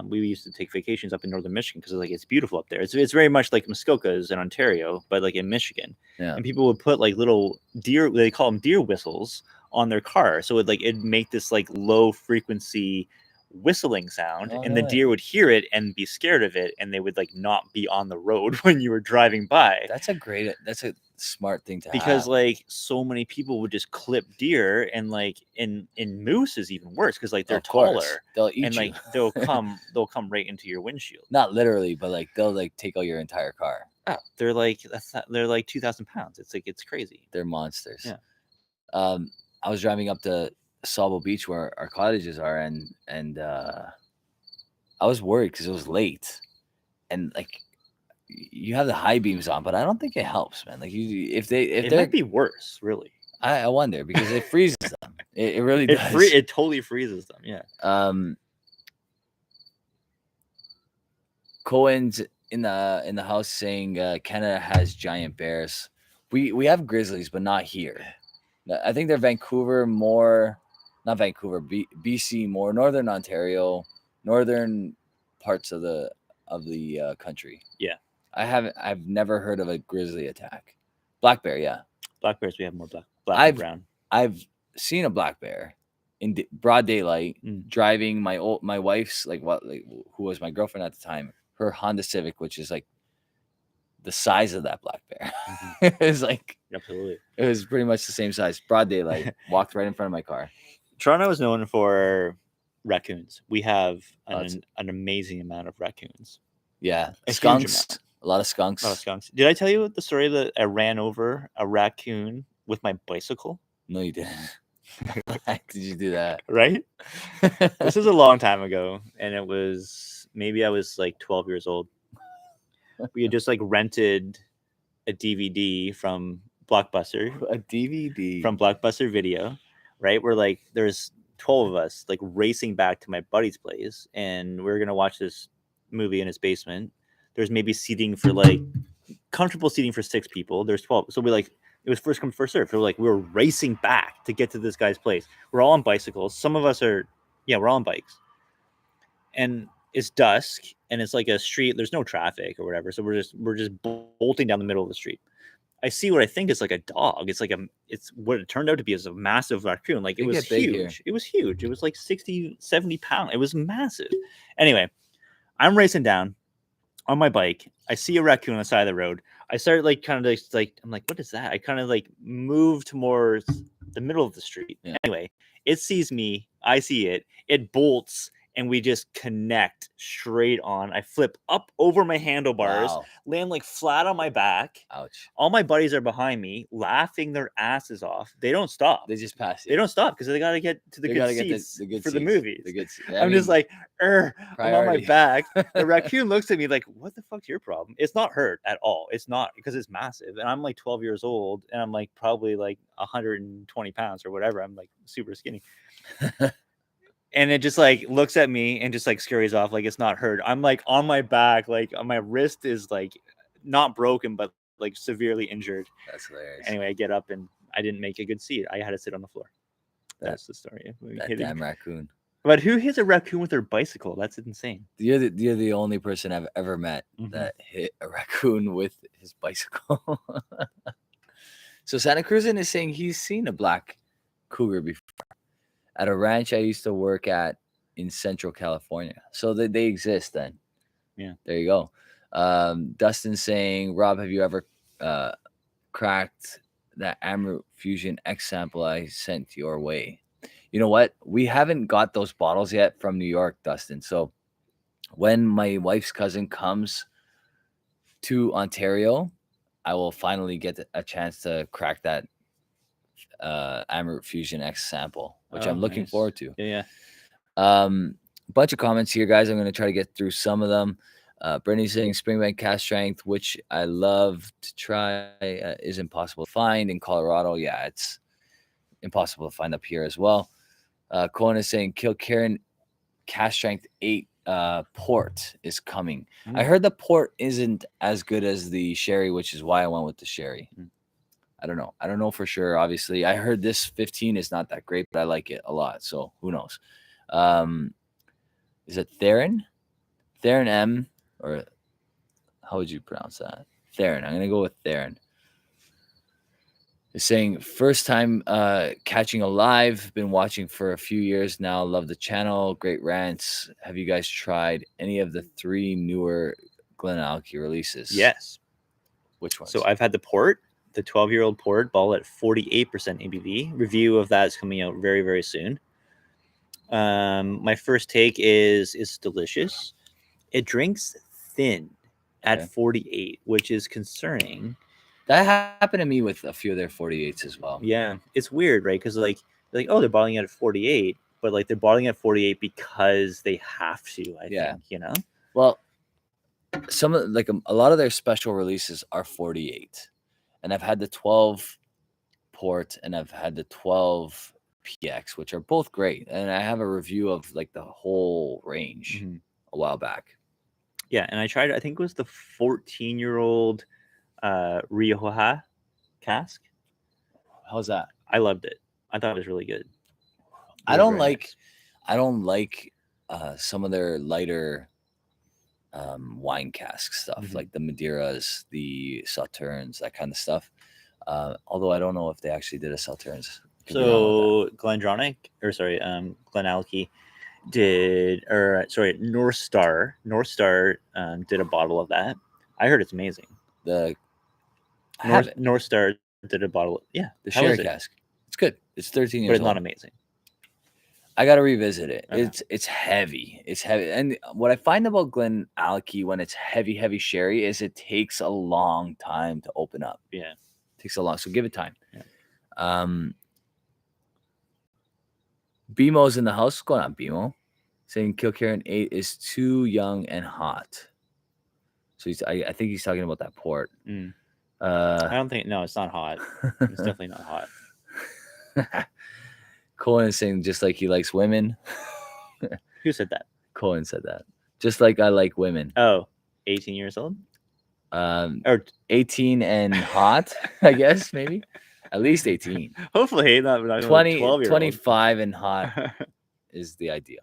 we used to take vacations up in northern Michigan because like it's beautiful up there. It's very much like Muskoka's in Ontario, but like in Michigan. Yeah. And people would put like little deer, they call them deer whistles, on their car, so it'd make this like low frequency whistling sound, and the deer would hear it and be scared of it, and they would like not be on the road when you were driving by. That's a smart thing to have, because like so many people would just clip deer, and like in moose is even worse because like they're taller, they'll eat and you. like they'll come right into your windshield. Not literally, but like they'll like take out your entire car. Oh, they're like 2,000 pounds. It's crazy. They're monsters. Yeah. I was driving up to Sabo Beach where our cottages are, and I was worried because it was late, and like you have the high beams on, but I don't think it helps, man. Like it might be worse, really. I wonder because it freezes them. It really does. It totally freezes them. Yeah. Cohen's in the house saying Canada has giant bears. We have grizzlies, but not here. I think they're Vancouver more, not Vancouver, BC more, Northern Ontario, northern parts of the country. Yeah. I've never heard of a grizzly attack. Black bear, yeah. Black bears, we have more black and brown. I've seen a black bear in broad daylight driving my wife's who was my girlfriend at the time, her Honda Civic, which is like the size of that black bear. It was like absolutely. It was pretty much the same size. Broad daylight. Walked right in front of my car. Toronto is known for raccoons. We have an amazing amount of raccoons. Yeah, skunks. A lot of skunks. Did I tell you the story that I ran over a raccoon with my bicycle? No, you didn't. Did you do that? Right? This is a long time ago, and it was maybe I was like 12 years old. We had just like rented a DVD from Blockbuster. A DVD from Blockbuster Video, right? Where like there's 12 of us like racing back to my buddy's place, and we're gonna watch this movie in his basement. There's maybe seating for like comfortable seating for 6 people. There's 12, so it was first come first serve. So we were racing back to get to this guy's place. We're all on bicycles. Some of us we're all on bikes, and it's dusk, and it's like a street. There's no traffic or whatever, so we're just bolting down the middle of the street. I see what I think is like a dog. It's what it turned out to be is a massive raccoon. Like it was huge. It was huge. It was like 60, 70 pounds. It was massive. Anyway, I'm racing down on my bike. I see a raccoon on the side of the road. I started I'm like, what is that? I kind of like move towards the middle of the street. Yeah. Anyway, it sees me. I see it. It bolts. And we just connect straight on. I flip up over my handlebars, land like flat on my back. Ouch. All my buddies are behind me, laughing their asses off. They don't stop. They just pass you. They don't stop because they got to get to the good seats for the movies. I'm just like, I'm on my back. The raccoon looks at me like, what the fuck's your problem? It's not hurt at all. It's not, because it's massive. And I'm like 12 years old, and I'm like probably like 120 pounds or whatever. I'm like super skinny. And it just like looks at me and just like scurries off like it's not hurt. I'm like on my back, like my wrist is like not broken, but like severely injured. That's hilarious. Anyway, I get up and I didn't make a good seat. I had to sit on the floor. That's the story. That damn raccoon. But who hits a raccoon with their bicycle? That's insane. You're the only person I've ever met that hit a raccoon with his bicycle. So Santa Cruzan is saying he's seen a black cougar before at a ranch I used to work at in Central California. So they exist then. Yeah. There you go. Dustin saying, Rob, have you ever cracked that Amroot Fusion X sample I sent your way? You know what? We haven't got those bottles yet from New York, Dustin. So when my wife's cousin comes to Ontario, I will finally get a chance to crack that Amroot Fusion X sample, which I'm looking forward to. Yeah. Bunch of comments here, guys. I'm going to try to get through some of them. Brittany saying Springbank cast strength, which I love to try, is impossible to find in Colorado. Yeah, impossible to find up here as well. Cohen is saying Kilkerran Cask Strength 8 port is coming. I heard the port isn't as good as the sherry, which is why I went with the sherry. I don't know. I don't know for sure. Obviously, I heard this 15 is not that great, but I like it a lot. So who knows? Is it Theron? Theron M, or how would you pronounce that? Theron. I'm gonna go with Theron. Is saying first time catching a live. Been watching for a few years now. Love the channel. Great rants. Have you guys tried any of the 3 newer Glenallachie releases? Yes. Which ones? So I've had the port, the 12-year-old port, ball at 48% ABV. Review of that is coming out very, very soon. My first take is it's delicious. It drinks thin at 48, which is concerning. That happened to me with a few of their 48s as well. Yeah, it's weird, right? Because like oh, they're bottling it at 48, but like they're bottling at 48 because they have to. I think, you know. Well, some of like a lot of their special releases are 48, and I've had the 12 port and I've had the 12 PX, which are both great, and I have a review of like the whole range a while back. Yeah, and I tried. I think it was the 14-year-old Rioja cask. How's that? I loved it. I thought it was really good. I don't like some of their lighter wine cask stuff, like the Madeiras, the Sauternes, that kind of stuff. Although I don't know if they actually did a Sauternes. So Glenallachie did, North Star did a bottle of that. I heard it's amazing. North Star did a bottle. Yeah, the sherry cask. It's good. It's 13 years old. But it's not amazing. I got to revisit it. It's heavy. It's heavy. And what I find about Glenallachie when it's heavy sherry is it takes a long time to open up. Yeah. It takes a long. So give it time. Yeah. BMO's in the house. What's going on, BMO? Saying Kilkerran 8 is too young and hot. So I think he's talking about that port. I don't think. No, it's not hot. It's definitely not hot. Cohen is saying just like he likes women. Who said that? Cohen said that. Just like I like women. Oh, 18 years old? Or 18 and hot, I guess, maybe. At least 18. Hopefully not 20, 25 and hot is the ideal.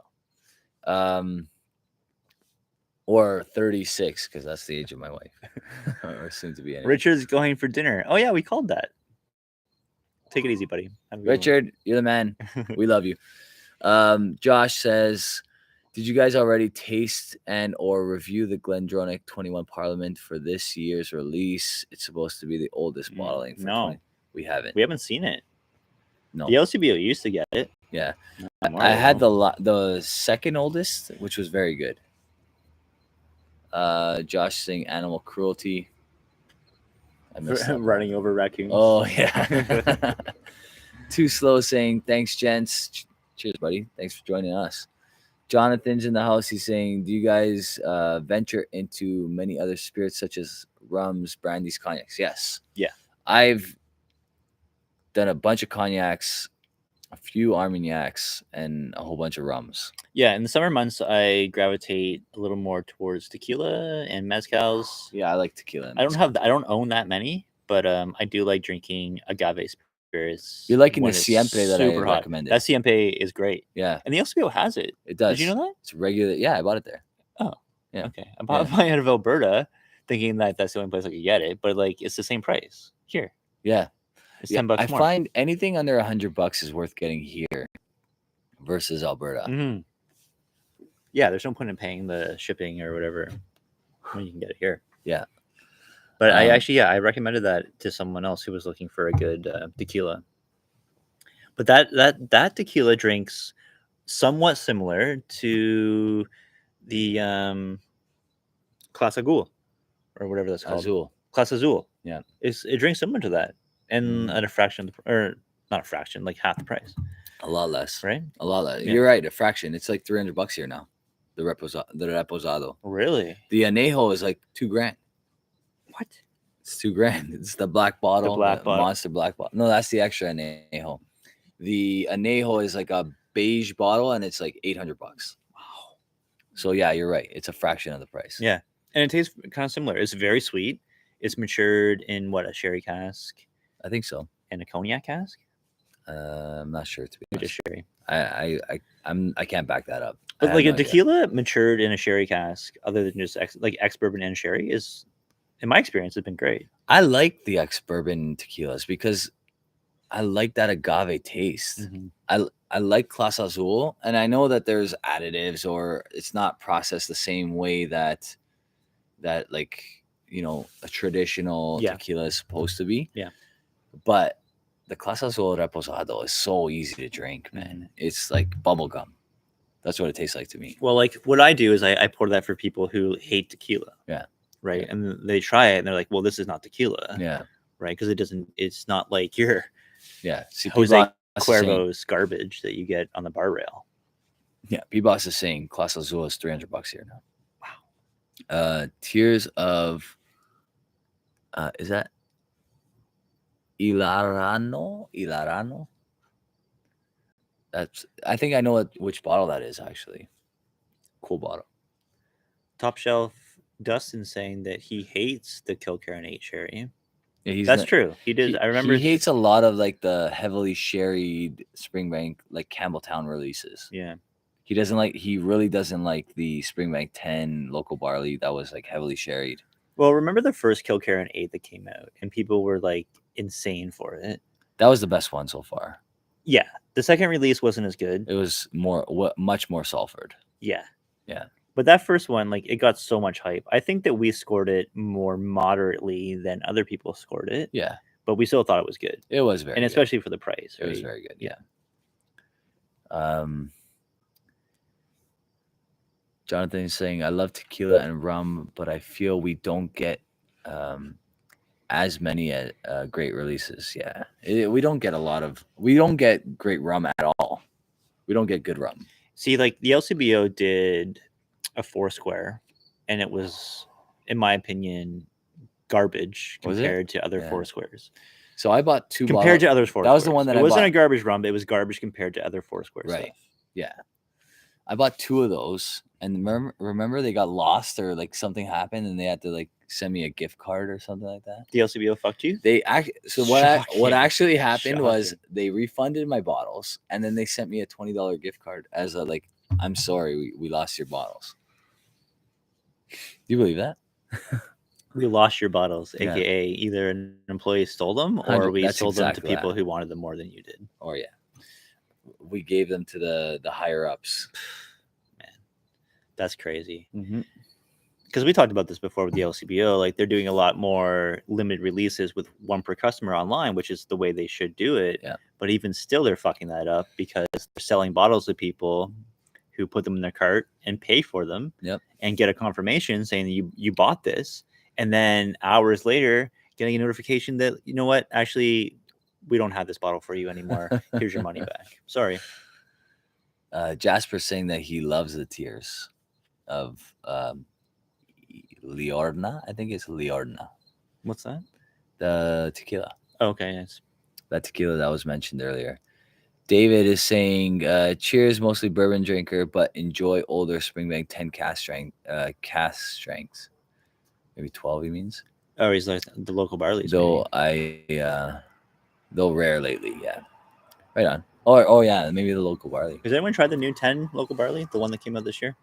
Or 36, because that's the age of my wife. Or soon to be. Anyway. Richard's going for dinner. Oh, yeah, we called that. Take it easy, buddy. Richard, you're the man. We love you. Josh says, did you guys already taste and or review the Glendronach 21 Parliament for this year's release? It's supposed to be the oldest bottling. No. We haven't. We haven't seen it. No. The LCBO used to get it. Yeah. I had the second oldest, which was very good. Josh saying animal cruelty. Running over raccoons. Oh, yeah. Too Slow saying, thanks, gents. Cheers, buddy. Thanks for joining us. Jonathan's in the house. He's saying, do you guys venture into many other spirits such as rums, brandies, cognacs? Yes. Yeah. I've done a bunch of cognacs, a few Armagnacs, and a whole bunch of rums. Yeah, in the summer months, I gravitate a little more towards tequila and mezcals. Yeah, I like tequila. I don't own that many, but I do like drinking agave spirits. You're liking the Siempre that I recommended. That Siempre is great. Yeah, and the LCBO has it. It does. Did you know that? It's regular. Yeah, I bought it there. Oh, yeah. Okay, I bought mine out of Alberta, thinking that that's the only place I could get it, but like it's the same price here. Yeah. It's $10 more. I find anything under $100 is worth getting here versus Alberta. Mm-hmm. Yeah, there's no point in paying the shipping or whatever when you can get it here. Yeah. But I recommended that to someone else who was looking for a good tequila. But that tequila drinks somewhat similar to the Clase Azul or whatever that's called. Azul. Clase Azul. Yeah. It drinks similar to that. And at a fraction, or not a fraction, like half the price. A lot less, right? A lot less. Yeah. You're right. A fraction. It's like $300 here now. The reposado. Really? The anejo is like $2,000. What? It's $2,000. It's the black bottle. The black bottle. Monster black bottle. No, that's the extra anejo. The anejo is like a beige bottle, and it's like $800. Wow. So yeah, you're right. It's a fraction of the price. Yeah, and it tastes kind of similar. It's very sweet. It's matured in what, a sherry cask I think so. and a cognac cask. I'm not sure, to be Maybe honest. just sherry. I can't back that up. I But have like no a idea. tequila matured in a sherry cask, other than just ex bourbon and sherry, is, in my experience, has been great. I like the ex-bourbon tequilas because I like that agave taste. I like Clase Azul, and I know that there's additives or it's not processed the same way that like, you know, a traditional Yeah. tequila is supposed to be. Yeah. But the Clase Azul Reposado is so easy to drink, man. It's like bubble gum. That's what it tastes like to me. Well, like what I do is I pour that for people who hate tequila. Yeah. Right. Yeah. And they try it and they're like, well, this is not tequila. Yeah. Right. Because it's not like your See, Jose P-Boss is saying- Cuervo's garbage that you get on the bar rail. Yeah, P-Boss is saying Clase Azul is $300 here now. Wow. Tears of is that Ilarano? I think I know which bottle that is, actually. Cool bottle. Top Shelf Dustin saying that he hates the Kilkerran 8 sherry. Yeah, that's true. He did. I remember he hates a lot of like the heavily sherried Springbank, like Campbelltown releases. Yeah. He really doesn't like the Springbank 10 local barley that was like heavily sherried. Well, remember the first Kilkerran 8 that came out and people were like insane for it? That was the best one so far. Yeah. The second release wasn't as good. It was much more sulfured. Yeah. Yeah. But that first one, like, it got so much hype. I think that we scored it more moderately than other people scored it. Yeah. But we still thought it was good. It was very good. And especially for the price. Right? It was very good. Yeah. Jonathan is saying, I love tequila and rum, but I feel we don't get as many great releases. Yeah. We don't get great rum at all. We don't get good rum. See, like the LCBO did a 4 square, and it was, in my opinion, garbage compared to other 4 squares. So I bought 2 compared to other 4 That was the one that it wasn't a garbage rum, but it was garbage compared to other 4 square right. stuff. Yeah. I bought 2 of those, and remember they got lost or like something happened, and they had to like send me a gift card or something like that. The LCBO fucked you? What actually happened was they refunded my bottles, and then they sent me a $20 gift card as a like, I'm sorry, we lost your bottles. Do you believe that? We lost your bottles, aka either an employee stole them or we sold them to people who wanted them more than you did. Or we gave them to the higher ups. Man, that's crazy. Because we talked about this before with the LCBO. Like, they're doing a lot more limited releases with 1 per customer online, which is the way they should do it. Yeah. But even still, they're fucking that up because they're selling bottles to people who put them in their cart and pay for them. Yep. And get a confirmation saying that you bought this. And then hours later, getting a notification that, you know what, actually, we don't have this bottle for you anymore. Here's your money back. Sorry. Jasper's saying that he loves the tears of Liorna. I think it's Liorna. What's that? The tequila. Oh, okay, yes. That tequila that was mentioned earlier. David is saying, cheers, mostly bourbon drinker, but enjoy older Springbank 10 cask strengths. Maybe 12, he means. Oh, he's like the local barley. Though though rare lately, yeah. Right on. Oh yeah, maybe the local barley. Has anyone tried the new 10 local barley, the one that came out this year?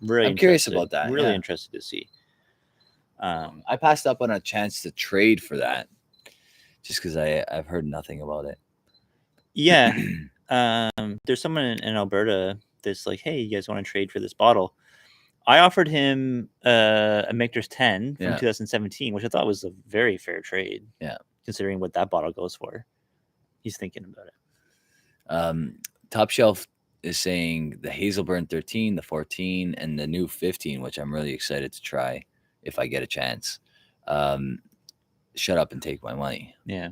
Really, I'm curious about that. Really interested to see. I passed up on a chance to trade for that, just because I've heard nothing about it. Yeah, there's someone in Alberta that's like, hey, you guys want to trade for this bottle? I offered him a Michter's 10 from 2017, which I thought was a very fair trade. Yeah, considering what that bottle goes for. He's thinking about it. Top Shelf is saying the Hazelburn 13, the 14, and the new 15, which I'm really excited to try if I get a chance. Shut up and take my money. Yeah.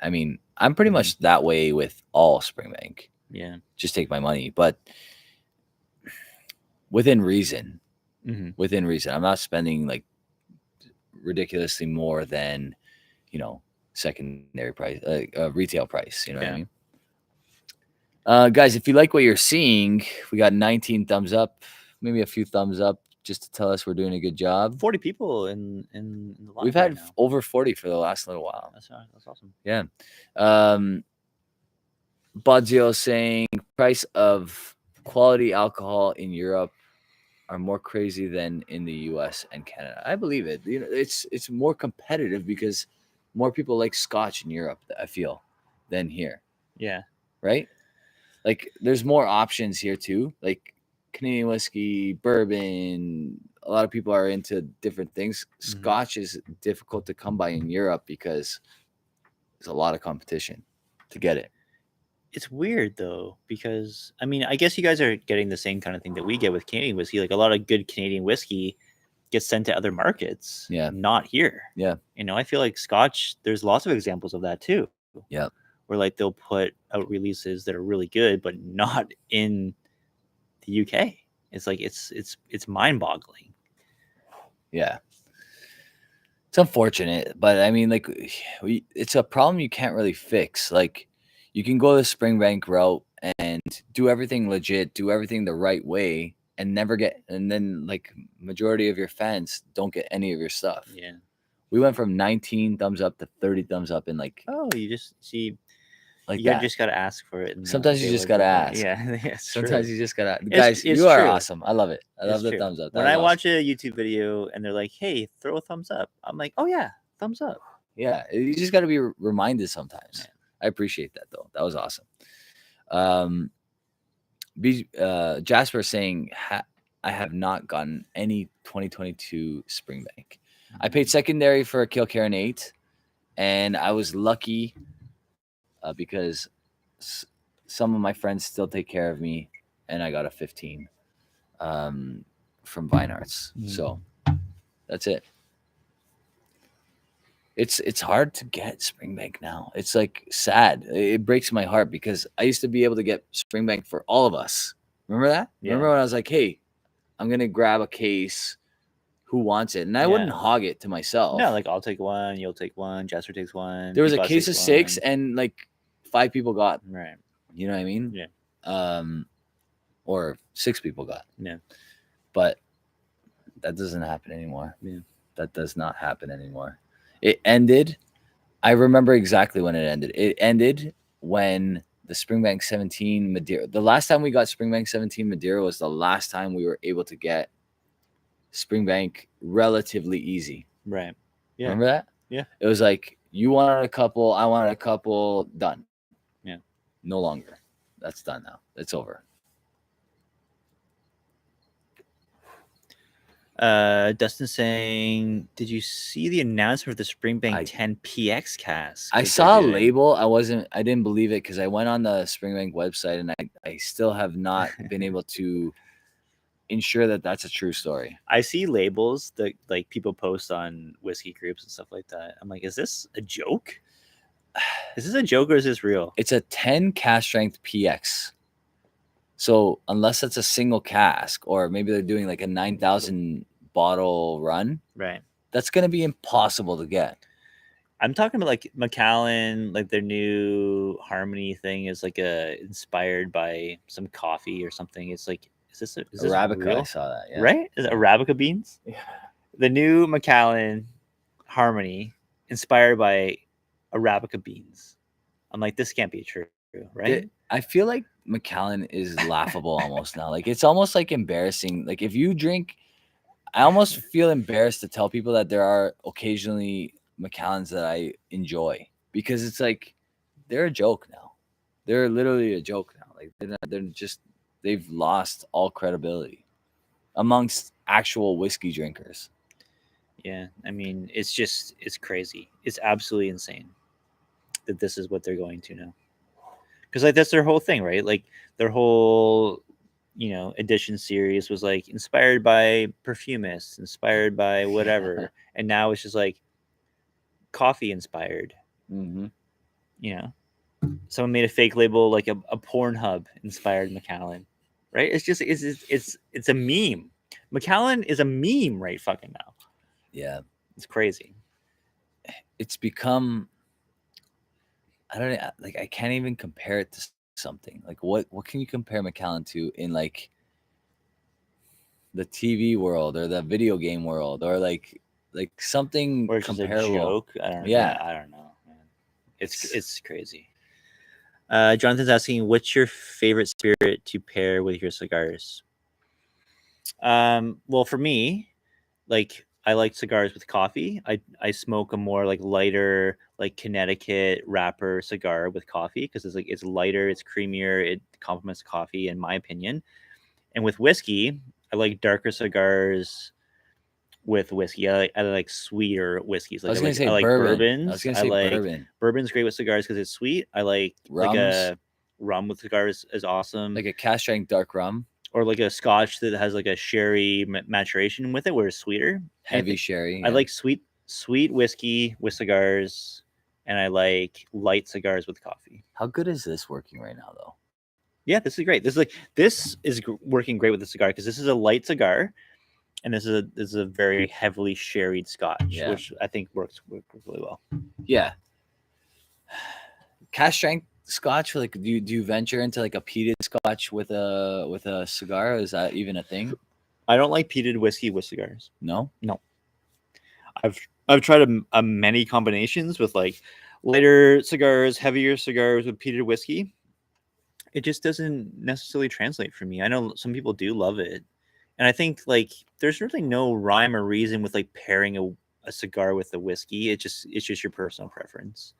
I mean, I'm pretty much that way with all Springbank. Yeah. Just take my money, but within reason. Within reason. I'm not spending like ridiculously more than, secondary price, retail price. You know what I mean? Guys, if you like what you're seeing, we got 19 thumbs up, maybe a few thumbs up just to tell us we're doing a good job. 40 people in the line. We've right had now. over 40 for the last little while. That's awesome. Yeah. Bodzio saying price of quality alcohol in Europe are more crazy than in the US and Canada. I believe it. You know, it's more competitive because more people like Scotch in Europe, I feel, than here. Yeah. Right? Like there's more options here too. Like Canadian whiskey, bourbon, a lot of people are into different things. Scotch is difficult to come by in Europe because there's a lot of competition to get it. It's weird though, because I mean, I guess you guys are getting the same kind of thing that we get with Canadian whiskey. Like a lot of good Canadian whiskey gets sent to other markets. Yeah. Not here. Yeah. You know, I feel like Scotch, there's lots of examples of that too. Yeah. Where like they'll put out releases that are really good, but not in the UK. It's like it's mind-boggling. Yeah. It's unfortunate, but I mean, like, it's a problem you can't really fix. Like, you can go the Springbank route and do everything legit, do everything the right way, and never get, and then like majority of your fans don't get any of your stuff. Yeah. We went from 19 thumbs up to 30 thumbs up in like, Oh, you just see, like you that. just gotta ask for it. And Sometimes you just gotta ask. Yeah, yeah. Sometimes you just gotta. It's- Guys, it's you are true. awesome. I love it. I love It's the true. thumbs up. When That I was watch a YouTube video and they're like, "Hey, throw a thumbs up," I'm like, "Oh yeah, thumbs up." Yeah, you just got to be reminded sometimes. Yeah. I appreciate that though. That was awesome. Jasper saying, I have not gotten any 2022 Springbank. I paid secondary for a Kilkerran 8, and I was lucky because some of my friends still take care of me, and I got a 15 from Vine Arts. So that's it. It's hard to get Springbank now. It's like sad. It breaks my heart because I used to be able to get Springbank for all of us. Remember that? Yeah. Remember when I was like, hey, I'm gonna grab a case. Who wants it? And I wouldn't hog it to myself. No, like I'll take one, you'll take one, Jasper takes one. There was a Bebas case of takes 6 one. and like 5 people got. Right. You know what I mean? Yeah. Or 6 people got. Yeah. But that doesn't happen anymore. Yeah. That does not happen anymore. It ended. I remember exactly when it ended. It ended when the Springbank 17 Madeira. The last time we got Springbank 17 Madeira was the last time we were able to get Springbank relatively easy. Right. Yeah. Remember that? Yeah. It was like you wanted a couple, I wanted a couple, done. Yeah. No longer. That's done now. It's over. Dustin saying, did you see the announcement for the Springbank 10 PX cask? I saw a label. I didn't believe it because I went on the Springbank website and I still have not been able to ensure that that's a true story. I see labels that like people post on whiskey groups and stuff like that. I'm like, is this a joke? Is this a joke or is this real? It's a 10 cask strength PX. So unless it's a single cask or maybe they're doing like a 9,000 bottle run, right? That's going to be impossible to get. I'm talking about like Macallan, like their new Harmony thing is like inspired by some coffee or something. It's like, is this Arabica? real? I saw that. Yeah. Right? Is it Arabica beans? Yeah. The new Macallan Harmony inspired by Arabica beans. I'm like, this can't be true, right? I feel like Macallan is laughable almost now. Like it's almost like embarrassing. Like if you drink, I almost feel embarrassed to tell people that there are occasionally Macallans that I enjoy because it's like they're a joke now. They're literally a joke now. Like they've lost all credibility amongst actual whiskey drinkers. Yeah, I mean, it's crazy. It's absolutely insane that this is what they're going to now. Because like that's their whole thing, right? Like their whole, edition series was like inspired by perfumists, inspired by whatever, and now it's just like coffee inspired. Mm-hmm. Someone made a fake label like a Pornhub inspired Macallan, right? It's just it's a meme. Macallan is a meme right fucking now. Yeah, it's crazy. It's become. I don't know, like I can't even compare it to something. Like what can you compare Macallan to in like the TV world or the video game world or like something Or it's just a comparable? joke. I don't. Yeah. I don't know, man. It's crazy. Jonathan's asking, what's your favorite spirit to pair with your cigars? Well, for me, like I like cigars with coffee. I smoke a more like lighter, like Connecticut wrapper cigar with coffee because it's lighter, it's creamier, it complements coffee in my opinion. And with whiskey, I like darker cigars with whiskey. I like sweeter whiskeys. I Like was gonna say I like bourbon. bourbons. I was gonna I say like bourbon. bourbon's great with cigars because it's sweet. I like Rums, a rum with cigars is awesome. like a cask strength dark rum, Or like a scotch that has like a sherry maturation with it where it's sweeter. heavy sherry. I like sweet whiskey with cigars, and I like light cigars with coffee. How good is this working right now, though? Yeah, this is great. This is working great with the cigar because this is a light cigar, and this is a very heavily sherried scotch, which I think works really well. Yeah, cask strength scotch. Like, do you venture into like a peated scotch with a cigar? Is that even a thing? I don't like peated whiskey with cigars. No. I've tried a many combinations with like lighter cigars, heavier cigars with peated whiskey. It just doesn't necessarily translate for me. I know some people do love it, and I think like there's really no rhyme or reason with like pairing a cigar with a whiskey. It's just your personal preference.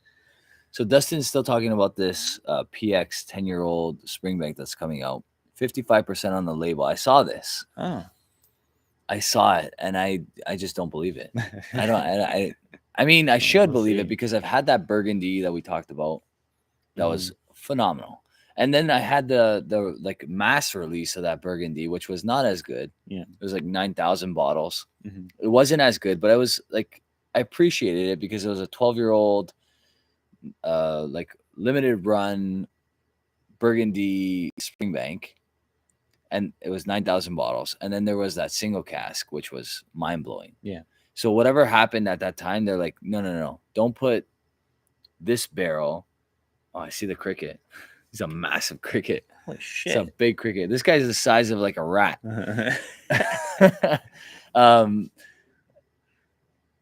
So Dustin's still talking about this PX 10-year-old Springbank that's coming out. 55% on the label. I saw this. Oh. I saw it, and I just don't believe it. I don't. I mean, I should believe it because I've had that Burgundy that we talked about. That was phenomenal. And then I had the like mass release of that Burgundy, which was not as good. Yeah, it was like 9,000 bottles. Mm-hmm. It wasn't as good, but I was like, I appreciated it because it was a 12-year-old, like limited run Burgundy Springbank, and it was 9,000 bottles. And then there was that single cask, which was mind blowing. Yeah. So whatever happened at that time, they're like, no, don't put this barrel. Oh, I see the cricket. He's a massive cricket. Holy shit. It's a big cricket. This guy's the size of like a rat.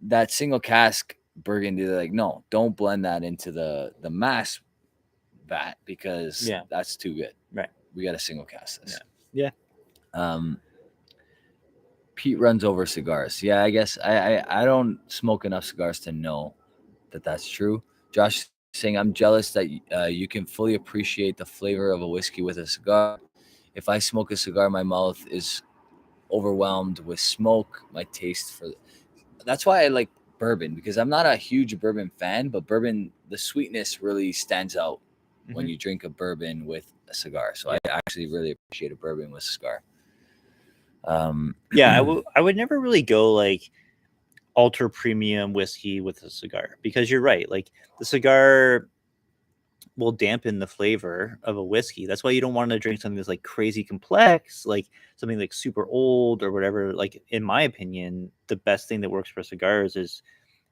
That single cask Burgundy, they're like, no, don't blend that into the mass vat because that's too good. Right. We got to single cast this. Yeah. Pete runs over cigars. Yeah, I guess I don't smoke enough cigars to know that that's true. Josh saying, I'm jealous that you can fully appreciate the flavor of a whiskey with a cigar. If I smoke a cigar, my mouth is overwhelmed with smoke. My taste for that's why I like bourbon, because I'm not a huge bourbon fan, but bourbon, the sweetness really stands out when you drink a bourbon with a cigar. So I actually really appreciate a bourbon with a cigar. I would never really go like ultra premium whiskey with a cigar because you're right. Like the cigar will dampen the flavor of a whiskey. That's why you don't want to drink something that's like crazy complex, like something like super old or whatever. Like in my opinion, the best thing that works for cigars is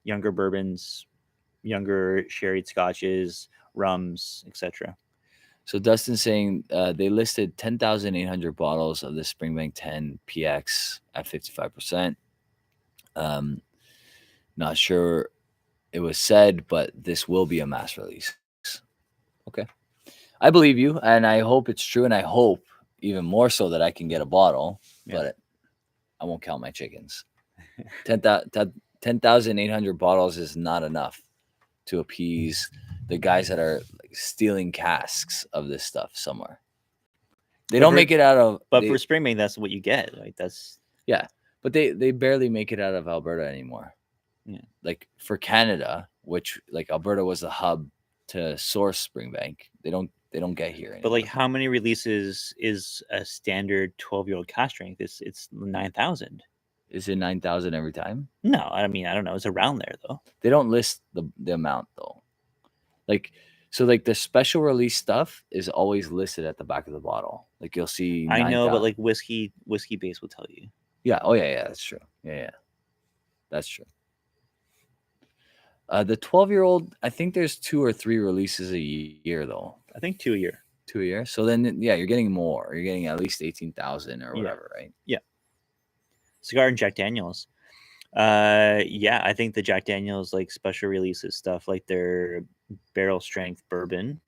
younger bourbons, younger sherried scotches, rums, etc. So Dustin's saying they listed 10,800 bottles of the Springbank 10 PX at 55%. Not sure it was said, but this will be a mass release. Okay. I believe you, and I hope it's true, and I hope even more so that I can get a bottle, but I won't count my chickens. 10,800 bottles is not enough to appease the guys that are like stealing casks of this stuff somewhere. They don't make it out of... But for Springbank, that's what you get. Like that's... Yeah, but they barely make it out of Alberta anymore. Yeah. Like for Canada, which like Alberta was the hub to source Springbank, they don't get here anymore. But like, how many releases is a standard 12-year-old cask strength? It's 9,000. Is it 9,000 every time? No, I mean, I don't know. It's around there though. They don't list the amount though. Like, so like the special release stuff is always listed at the back of the bottle. Like you'll see. I know, but like whiskey base will tell you. Yeah. Oh yeah. That's true. Yeah. That's true. The 12-year-old, I think there's 2 or 3 releases a year though. I think 2 a year. 2 a year. So then, yeah, you're getting more. You're getting at least 18,000 or Yeah. whatever, right? Cigar and Jack Daniels. Yeah, I think the Jack Daniels like special releases stuff, like their barrel strength bourbon,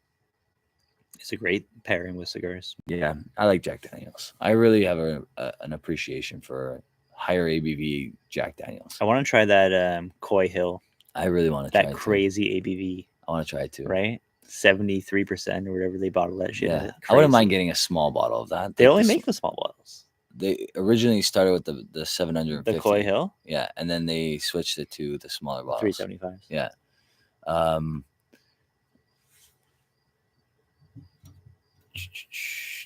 is a great pairing with cigars. Yeah, I like Jack Daniels. I really have an appreciation for higher ABV Jack Daniels. I want to try that Coy Hill. I really want to try That it too. crazy ABV, I want to try it too. right? 73% or whatever they bottle that shit. Yeah, at. I wouldn't mind Crazy. getting a small bottle of that. They Like only the make the small bottles. They originally started with the 750. The Coy Hill, Yeah, and then they switched it to the smaller bottles. 375. Yeah.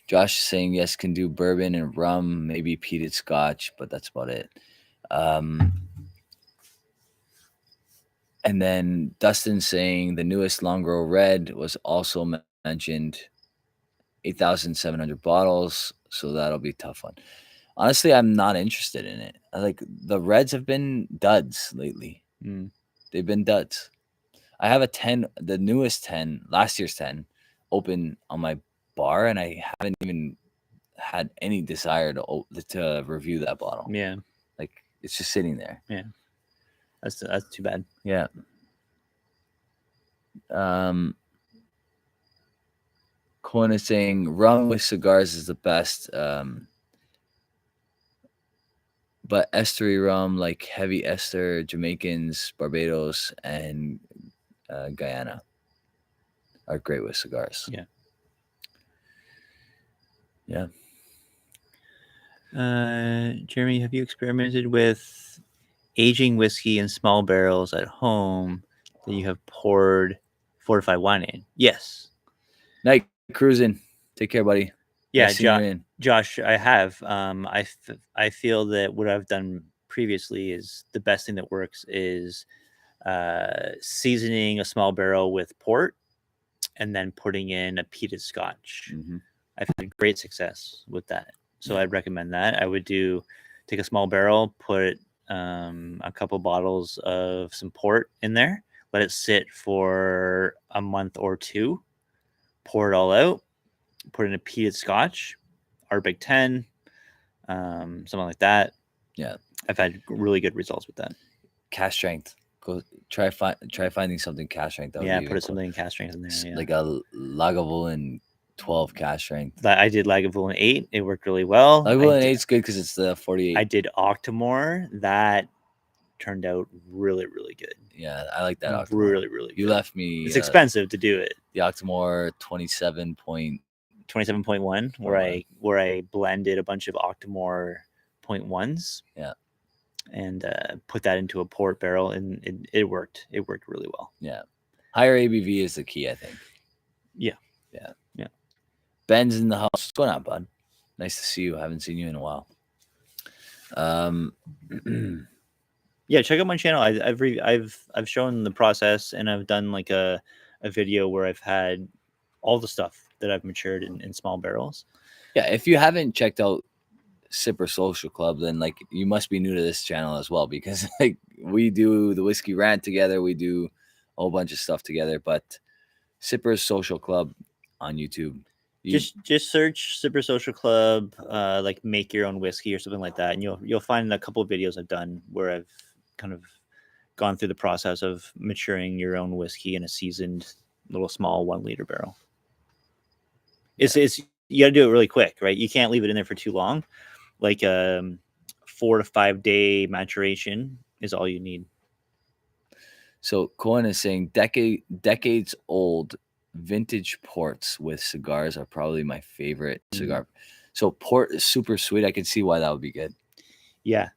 Josh is saying yes, can do bourbon and rum, maybe peated scotch, but that's about it. And then Dustin saying the newest Long Grow Red was also mentioned, 8,700 bottles, so that'll be a tough one. Honestly, I'm not interested in it. The Reds have been duds lately. They've been duds. I have a 10, the newest 10, last year's 10, open on my bar, and I haven't even had any desire to review that bottle. Yeah, like it's just sitting there. Yeah, that's too bad. Yeah. Cohen is saying rum with cigars is the best. But estery rum like Heavy Ester, Jamaicans, Barbados, and Guyana are great with cigars. Yeah. Yeah. Jeremy, have you experimented with aging whiskey in small barrels at home that you have poured fortified wine in? Yes. Night cruising. Take care, buddy. Yeah, Nice Josh, I have. I feel that what I've done previously is the best thing that works is seasoning a small barrel with port and then putting in a peated scotch. Mm-hmm. I've had great success with that. So I'd recommend that. I would take a small barrel, put a couple bottles of some port in there, let it sit for a month or two, pour it all out, put in a peated scotch, Arctic 10, something like that. Yeah. I've had really good results with that. Cask strength. Go try finding something cask strength. Yeah, put something in cask strength in there. Yeah. Like a Lagavulin 12 cask strength. I did Lagavulin 8. It worked really well. Lagavulin 8 is good because it's the 48. I did Octomore. That turned out really, really good. Yeah, I like that Octomore. Really, really good. You left me. It's expensive to do it. The Octomore 27.1, where I blended a bunch of Octomore 0.1s. Yeah. And put that into a port barrel, and it worked. It worked really well. Yeah. Higher ABV is the key, I think. Yeah. Yeah. Yeah. Ben's in the house. What's going on, bud? Nice to see you. I haven't seen you in a while. Yeah, check out my channel. I've shown the process, and I've done like a video where I've had all the stuff that I've matured in small barrels. Yeah, if you haven't checked out Sipper Social Club, then like you must be new to this channel as well, because like we do the Whiskey Rant together, we do a whole bunch of stuff together. But Sipper Social Club on YouTube, just search Sipper Social Club, like make your own whiskey or something like that, and you'll find a couple of videos I've done where I've kind of gone through the process of maturing your own whiskey in a seasoned little small 1 liter barrel. It's you got to do it really quick, right? You can't leave it in there for too long. Like 4 to 5 day maturation is all you need. So Cohen is saying decades old vintage ports with cigars are probably my favorite cigar. So port is super sweet. I can see why that would be good. Yeah,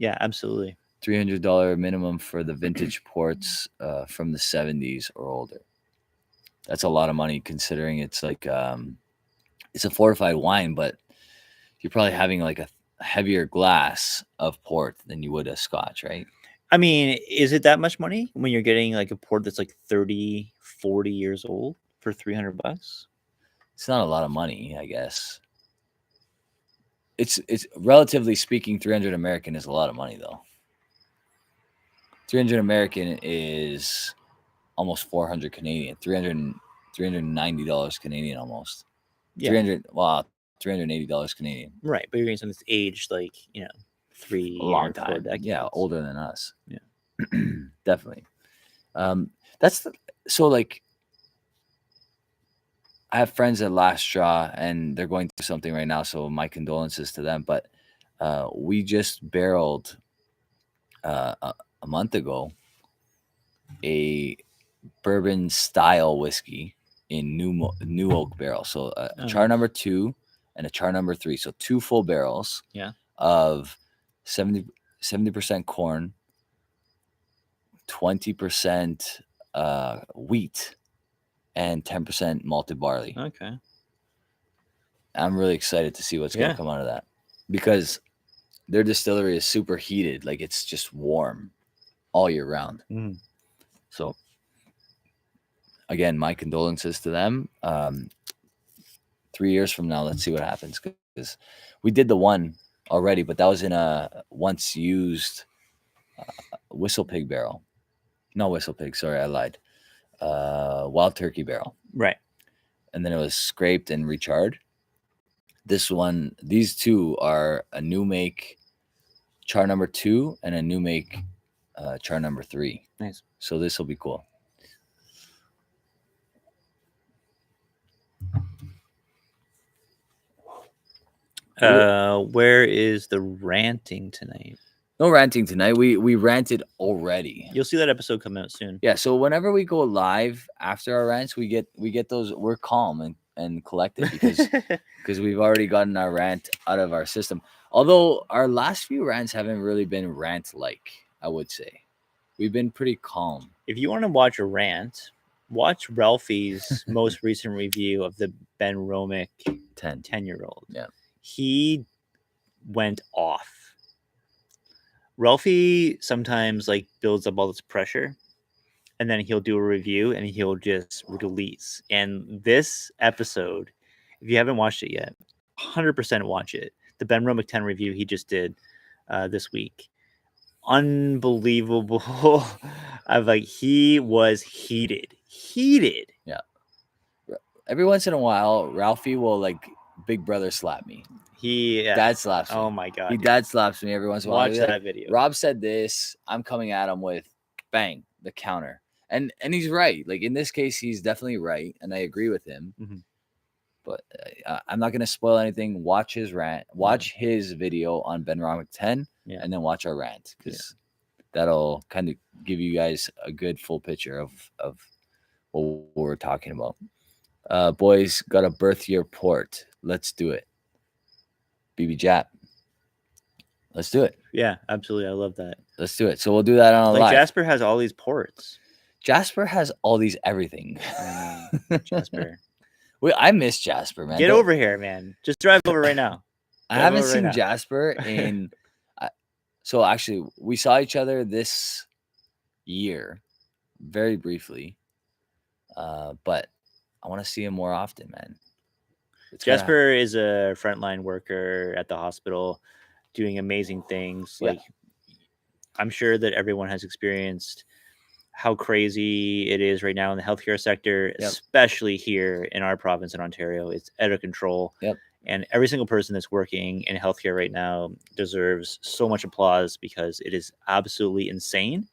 absolutely. $300 minimum for the vintage ports from the 70s or older. That's a lot of money considering it's like it's a fortified wine, but you're probably having like a heavier glass of port than you would a scotch, right? I mean, is it that much money when you're getting like a port that's like 30, 40 years old for $300? It's not a lot of money, I guess. It's relatively speaking, 300 American is a lot of money though. 300 American is almost 400 Canadian, $390 Canadian almost. Yeah. $380 Canadian. Right, but you're getting something that's aged like 3 A long or 4 time. decades. Yeah, older than us. Yeah. Definitely. So like I have friends at Last Straw and they're going through something right now, so my condolences to them. But we just barreled a month ago a bourbon style whiskey in new oak barrel. So a char number 2 and a char number 3. So 2 full barrels. Yeah. Of 70% corn, 20% wheat, and 10% malted barley. Okay. I'm really excited to see what's going to come out of that because their distillery is super heated. Like it's just warm all year round. Mm. So again, my condolences to them. 3 years from now, let's see what happens because we did the one already, but that was in a once used Whistle Pig barrel. No, Whistle Pig. Sorry, I lied. Wild Turkey barrel. Right. And then it was scraped and recharred. These two are a new make char number 2 and a new make char number 3. Nice. So this will be cool. Where is the ranting tonight? No ranting tonight. We ranted already. You'll see that episode come out soon. Yeah. So whenever we go live after our rants, we get those. We're calm and collected because we've already gotten our rant out of our system. Although our last few rants haven't really been rant like, I would say. We've been pretty calm. If you want to watch a rant, watch Ralphie's most recent review of the Ben Romick 10-year-old. Yeah. He went off. Ralphie sometimes like builds up all this pressure and then he'll do a review and he'll just release. And this episode, if you haven't watched it yet, 100% watch it. The Ben Romick 10 review he just did this week. Unbelievable. He was heated. Yeah. Every once in a while, Ralphie will like big brother slap me. Dad slaps me. Oh my god. He dad slaps me every once in a while. Watch that video. Rob said this. I'm coming at him with bang, the counter. And he's right. Like in this case, he's definitely right. And I agree with him. Mm-hmm. But I'm not going to spoil anything. Watch his rant. Watch his video on Ben Romick 10 and then watch our rant because that'll kind of give you guys a good full picture of what we're talking about. Boys, got a birth year port. Let's do it. BB Jap. Let's do it. Yeah, absolutely. I love that. Let's do it. So we'll do that on a live. Jasper has all these ports. Jasper has all these everything. Jasper. I miss Jasper, man. Get over here, man. Just drive over right now. I haven't seen Jasper in... So actually, we saw each other this year, very briefly. But I want to see him more often, man. Jasper is a frontline worker at the hospital doing amazing things. Like, I'm sure that everyone has experienced how crazy it is right now in the healthcare sector, especially here in our province in Ontario. It's out of control. And every single person that's working in healthcare right now deserves so much applause because it is absolutely insane.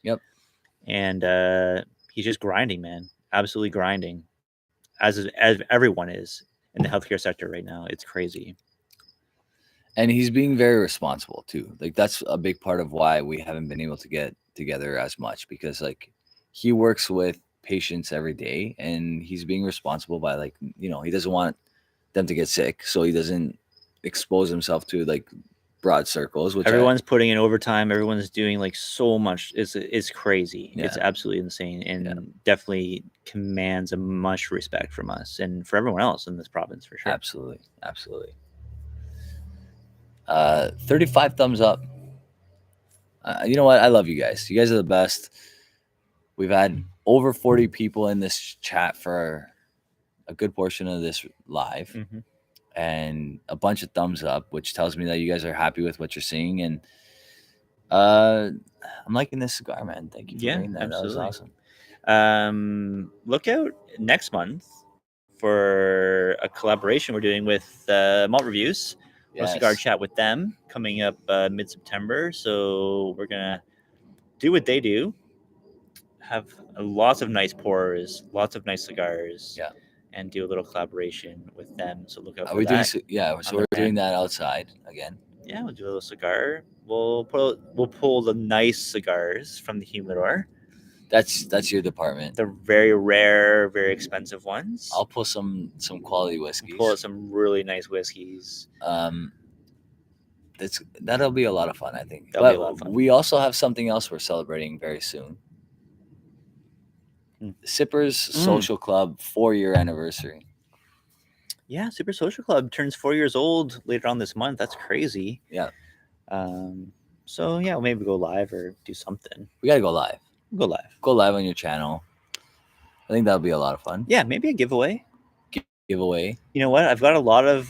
And he's just grinding, man. Absolutely grinding. As everyone is in the healthcare sector right now. It's crazy. And he's being very responsible too. Like that's a big part of why we haven't been able to get together as much because like he works with patients every day and he's being responsible by like, he doesn't want them to get sick. So he doesn't expose himself to like broad circles, which everyone's putting in overtime. Everyone's doing like so much. It's crazy. It's absolutely insane and definitely commands a much respect from us and for everyone else in this province for sure. Absolutely. 35 thumbs up. You know what? I love you guys. You guys are the best. We've had over 40 people in this chat for a good portion of this live. And a bunch of thumbs up, which tells me that you guys are happy with what you're seeing. And I'm liking this cigar, man. Thank you for bringing that. Absolutely. That was awesome. Look out next month for a collaboration we're doing with Malt Reviews. A cigar Yes. chat with them coming up mid-September. So we're gonna do what they do. Have lots of nice pours, lots of nice cigars. Yeah. And do a little collaboration with them. So look out Are for we doing? that. Yeah. So we're doing that outside again. Yeah, we'll do a little cigar. We'll pull the nice cigars from the humidor. That's your department. The very rare, very expensive ones. I'll pull some quality whiskeys. Pull out some really nice whiskeys. That'll be a lot of fun, I think. That'll be a lot of fun. We also have something else we're celebrating very soon. Sippers Social Club 4-year anniversary. Yeah, Super Social Club turns 4 years old later on this month. That's crazy. Yeah. So yeah, we'll maybe go live or do something. We gotta go live. Go live. Go live on your channel. I think that'll be a lot of fun. Yeah, maybe a giveaway. Giveaway. You know what? I've got a lot of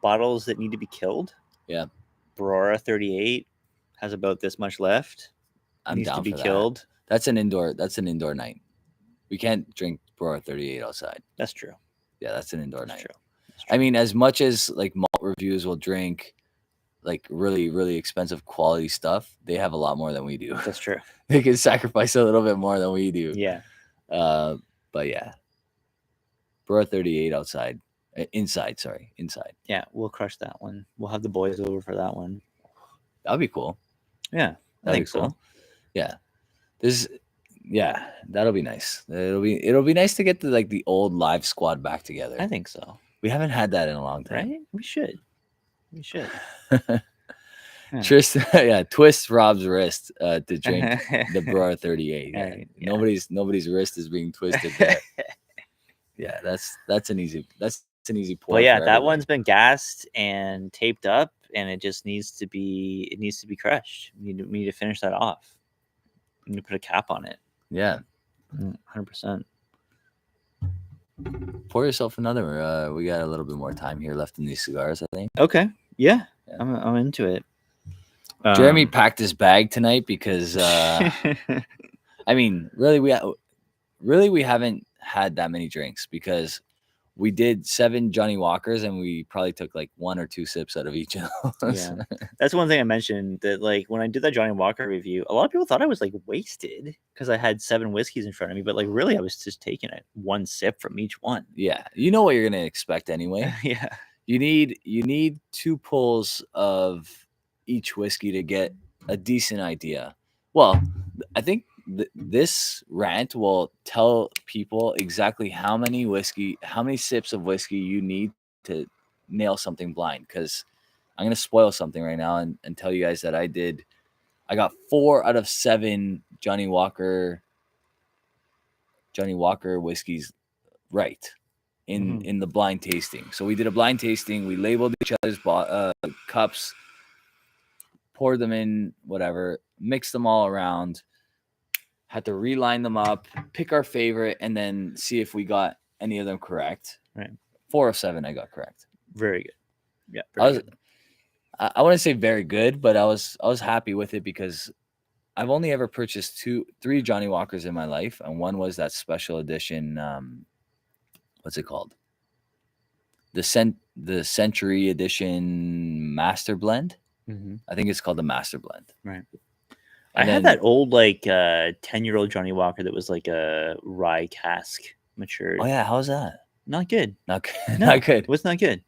bottles that need to be killed. Yeah. Barora 38 has about this much left. I'm Needs down to be for killed. That. That's an indoor night. We can't drink Barora 38 outside. That's true. Yeah, that's an indoor night. True. I mean, as much as like Malt Reviews will drink like really, really expensive quality stuff, they have a lot more than we do. That's true. They can sacrifice a little bit more than we do. Yeah. But yeah. Barora 38 inside. Yeah, we'll crush that one. We'll have the boys over for that one. That'll be cool. Yeah, I think so. Yeah. That'll be nice. It'll be nice to get the old live squad back together. I think so. We haven't had that in a long time. Right? We should. Twist Rob's wrist to drink the Barora 38. Yeah. Right, yeah. Nobody's wrist is being twisted there. Yeah, that's an easy pour. Well, yeah, that one's been gassed and taped up, and it just needs to be crushed. We need to finish that off. We need to put a cap on it. Yeah, 100%. Pour yourself another. We got a little bit more time here left in these cigars, I think. Okay. Yeah. I'm into it. Jeremy packed his bag tonight because I mean, really we haven't had that many drinks because we did 7 Johnny Walkers and we probably took like 1 or 2 sips out of each of those. Yeah. That's one thing I mentioned, that like when I did that Johnny Walker review, a lot of people thought I was like wasted because I had 7 whiskeys in front of me, but like really I was just taking it 1 sip from each one. Yeah, you know what you're gonna expect anyway. Yeah. You need 2 pulls of each whiskey to get a decent idea. Well, I think this rant will tell people exactly how many sips of whiskey you need to nail something blind. Because I'm gonna spoil something right now and tell you guys that I got 4 out of 7 Johnny Walker whiskeys right in the blind tasting. So we did a blind tasting. We labeled each other's cups, poured them in, whatever, mixed them all around, had to reline them up, pick our favorite, and then see if we got any of them correct. Right. 4 of 7 I got correct. Very good. Yeah. I wouldn't say very good, but I was happy with it because I've only ever purchased 3 Johnny Walkers in my life, and one was that special edition. What's it called? The Century Edition Master Blend. Mm-hmm. I think it's called the Master Blend. Right. I had that old 10-year-old Johnny Walker that was like a rye cask matured. Oh yeah, how's that? Not good. Not good. No, not good. It was not good.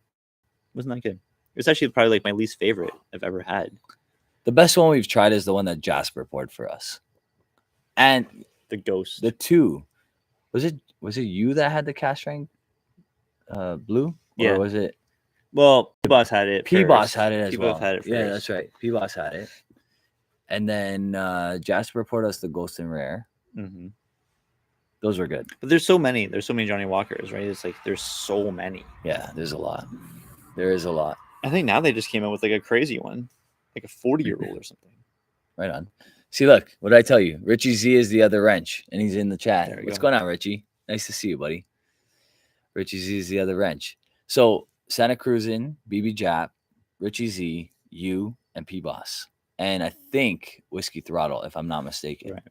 It was actually probably like my least favorite I've ever had. The best one we've tried is the one that Jasper poured for us. And the Ghost. The 2. Was it you that had the cast strength blue? Yeah. Or was it? Well, P-Boss had it. P-Boss had it as P-Boss well. had it first. Yeah, that's right. P-Boss had it. And then Jasper poured us the Ghost and Rare. Mm-hmm. Those were good. But there's so many Johnny Walkers, right? It's like there's so many. Yeah, there's a lot. There is a lot. I think now they just came out with like a crazy one, like a 40-year-old or something. Right on. See, look, what did I tell you? Richie Z is the other wrench, and he's in the chat. What's going on, Richie? Nice to see you, buddy. Richie Z is the other wrench. So Santa Cruzin, BB Jap, Richie Z, you, and P-Boss. And I think Whiskey Throttle, if I'm not mistaken. Right.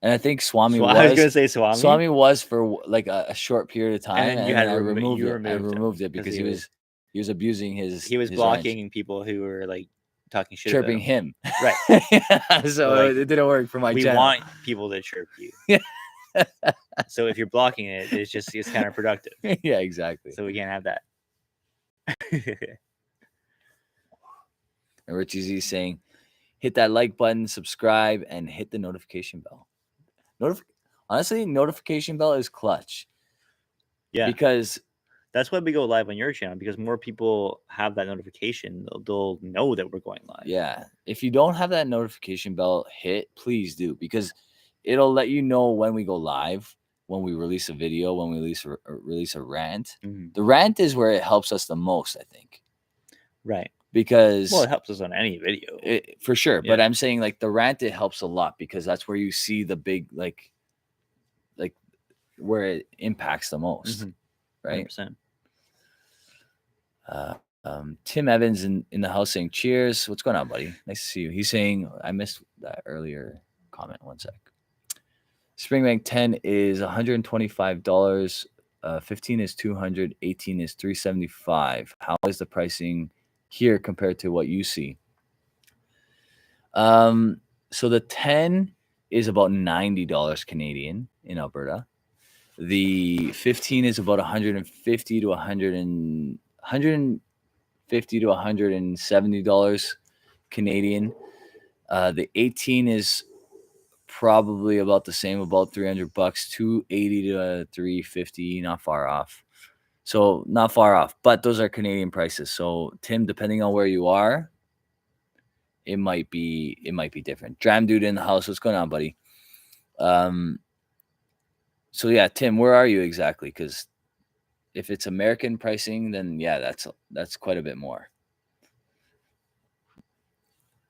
And I think Swami I was gonna was say Swami, Swami was for like a short period of time, and and you then had I to removed you it. I removed him removed it 'cause because he was abusing his he was his ranch, blocking people who were like talking shit chirping about him. him. Right. Yeah, so like, it didn't work for my We channel. want people to chirp you. So if you're blocking it, it's counterproductive. Yeah, exactly. So we can't have that. And Richie Z saying, hit that like button, subscribe, and hit the notification bell. Honestly, notification bell is clutch. Yeah. Because that's why we go live on your channel, because more people have that notification. They'll know that we're going live. Yeah. If you don't have that notification bell hit, please do, because it'll let you know when we go live, when we release a video, when we release a rant. Mhm. The rant is where it helps us the most, I think. Right. Because it helps us on any video. For sure. Yeah. But I'm saying like the rant, it helps a lot because that's where you see the big, like where it impacts the most. Right. 100%. Tim Evans in the house saying, cheers. What's going on, buddy? Nice to see you. He's saying, I missed that earlier comment. One sec. Springbank 10 is $125. 15 is $200. 18 is $375. How is the pricing here compared to what you see? So the 10 is about $90 Canadian in Alberta. The 15 is about $150 to $150 to $170 Canadian. The 18 is probably about the same, about $300, $280 to $350, not far off. So not far off, but those are Canadian prices. So Tim, depending on where you are, it might be different. Dram Dude in the house, what's going on, buddy? So yeah, Tim, where are you exactly? Because if it's American pricing, then yeah, that's quite a bit more.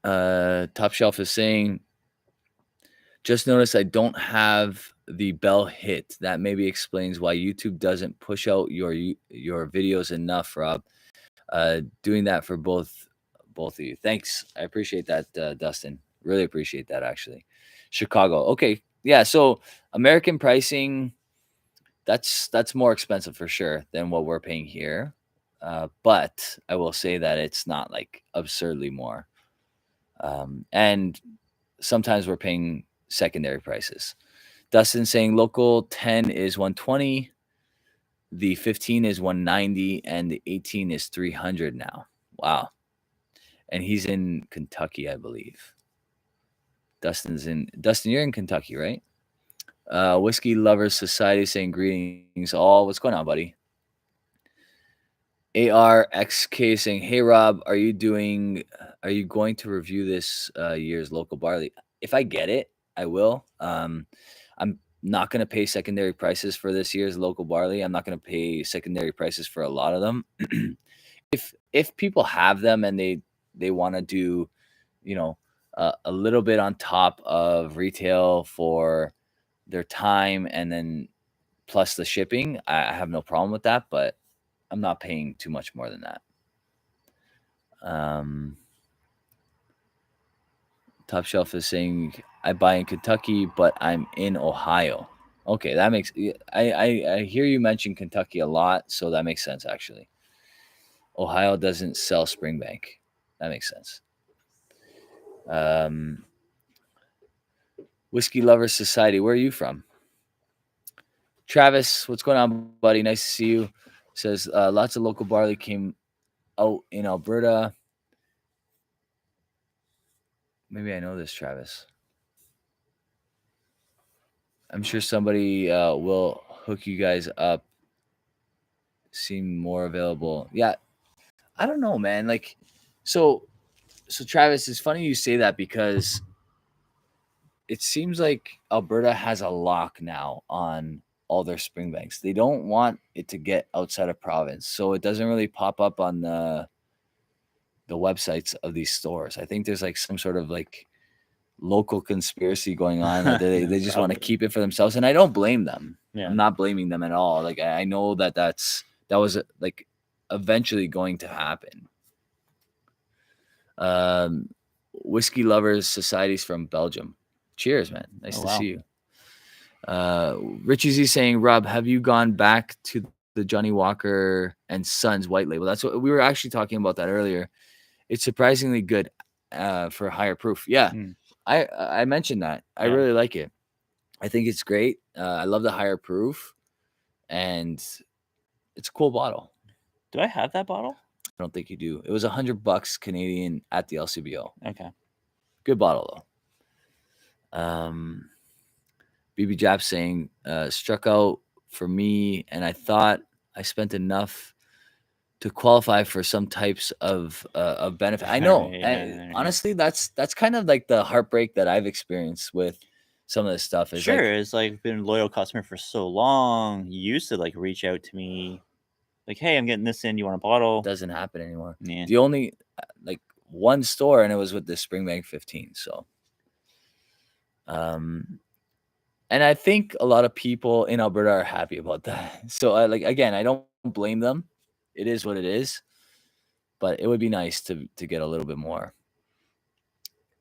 Top Shelf is saying, just noticed I don't have the bell hit. That maybe explains why YouTube doesn't push out your videos enough, Rob. Doing that for both of you. Thanks. I appreciate that, Dustin. Really appreciate that, actually. Chicago. Okay. Yeah. So American pricing, that's more expensive for sure than what we're paying here. But I will say that it's not like absurdly more. And sometimes we're paying secondary prices. Dustin saying local 10 is 120, the 15 is 190, and the 18 is 300 now. Wow. And he's in Kentucky, I believe. Dustin, you're in Kentucky, right? Whiskey Lovers Society saying greetings all. What's going on, buddy? ARXK saying, hey Rob, are you going to review this year's local barley? If I get it, I will. I'm not going to pay secondary prices for this year's local barley. I'm not going to pay secondary prices for a lot of them. If people have them and they want to do, a little bit on top of retail for their time and then plus the shipping, I have no problem with that, but I'm not paying too much more than that. Top Shelf is saying, I buy in Kentucky, but I'm in Ohio. Okay, that makes... I hear you mention Kentucky a lot, so that makes sense, actually. Ohio doesn't sell Springbank. That makes sense. Whiskey Lovers Society, where are you from? Travis, what's going on, buddy? Nice to see you. Says, lots of local barley came out in Alberta. Maybe I know this, Travis. I'm sure somebody will hook you guys up. Seem more available. Yeah. I don't know, man. Like, so Travis, it's funny you say that because it seems like Alberta has a lock now on all their Springbanks. They don't want it to get outside of province. So it doesn't really pop up on the websites of these stores. I think there's like some sort of like local conspiracy going on that they just want to keep it for themselves, and I don't blame them. I'm not blaming them at all. Like, I know that was like eventually going to happen. Whiskey Lovers Society's from Belgium. Cheers, man. Nice to see you. Richie Z saying, Rob, have you gone back to the Johnny Walker and Sons white label? That's what we were actually talking about that earlier. It's surprisingly good for higher proof. Yeah, I mentioned that. I really like it. I think it's great. I love the higher proof, and it's a cool bottle. Do I have that bottle? I don't think you do. It was $100 Canadian at the LCBO. Okay. Good bottle though. BB Jap saying, struck out for me, and I thought I spent enough to qualify for some types of benefit. I know. Honestly, that's kind of like the heartbreak that I've experienced with some of this stuff. Is sure, it's like been a loyal customer for so long. You used to like reach out to me, like, "Hey, I'm getting this in. You want a bottle?" Doesn't happen anymore. Yeah. The only like one store, and it was with the Springbank 15. So, and I think a lot of people in Alberta are happy about that. So, again, I don't blame them. It is what it is. But it would be nice to get a little bit more.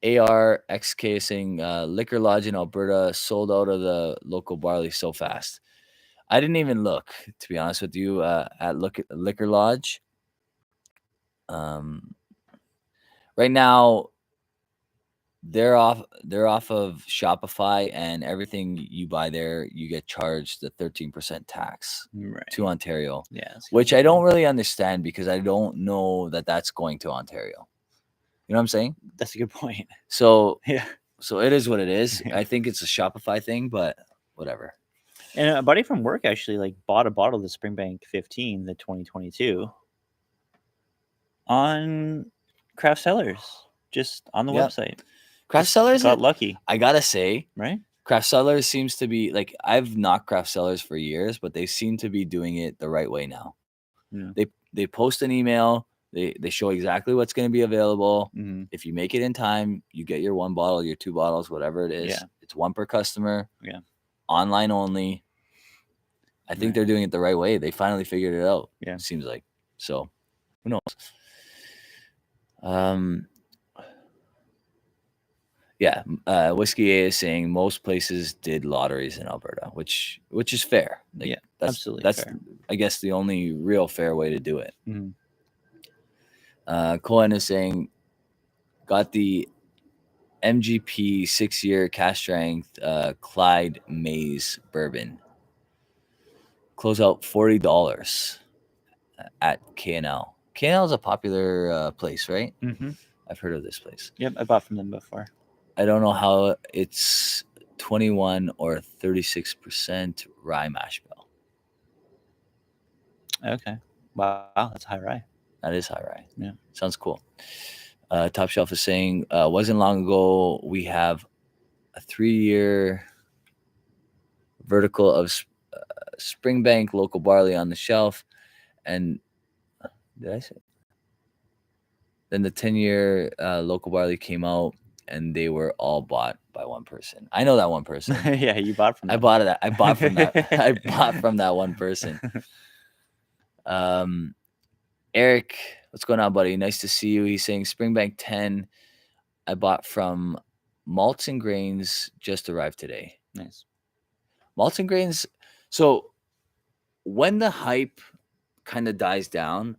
ARXK saying Liquor Lodge in Alberta sold out of the local barley so fast. I didn't even look, to be honest with you, at Liquor Lodge. Right now, they're off of Shopify, and everything you buy there, you get charged the 13% tax to Ontario. Yeah, which I don't really understand, because I don't know that that's going to Ontario. You know what I'm saying? That's a good point. So so it is what it is. I think it's a Shopify thing, but whatever. And a buddy from work actually like bought a bottle of the Springbank 15, the 2022, on Craft Cellars, just on the website. Craft Cellars got lucky. I gotta say, right? Craft Cellars seems to be like, I've knocked Craft Cellars for years, but they seem to be doing it the right way now. Yeah. They post an email. They show exactly what's going to be available. Mm-hmm. If you make it in time, you get your one bottle, your two bottles, whatever it is. Yeah. It's one per customer. Yeah. Online only. I think they're doing it the right way. They finally figured it out. Yeah. It seems like. So, who knows? Yeah. Whisky A is saying most places did lotteries in Alberta, which is fair. Like, yeah, that's absolutely. That's fair. I guess the only real fair way to do it. Mm-hmm. Cohen is saying, got the MGP 6-year cash strength Clyde Mays bourbon. Close out $40 at KNL. KNL is a popular place, right? Mm-hmm. I've heard of this place. Yep, I bought from them before. I don't know how it's 21 or 36% rye mash bill. Okay. Wow, that's high rye. That is high rye. Yeah. Sounds cool. Top Shelf is saying, wasn't long ago, we have a 3-year vertical of Springbank local barley on the shelf. And did I say? Then the 10-year local barley came out, and they were all bought by one person. I know that one person. Yeah, you bought from them. I bought from that. I bought from that one person. Eric, what's going on, buddy? Nice to see you. He's saying Springbank 10 I bought from Malts and Grains, just arrived today. Nice. Malts and Grains. So when the hype kind of dies down,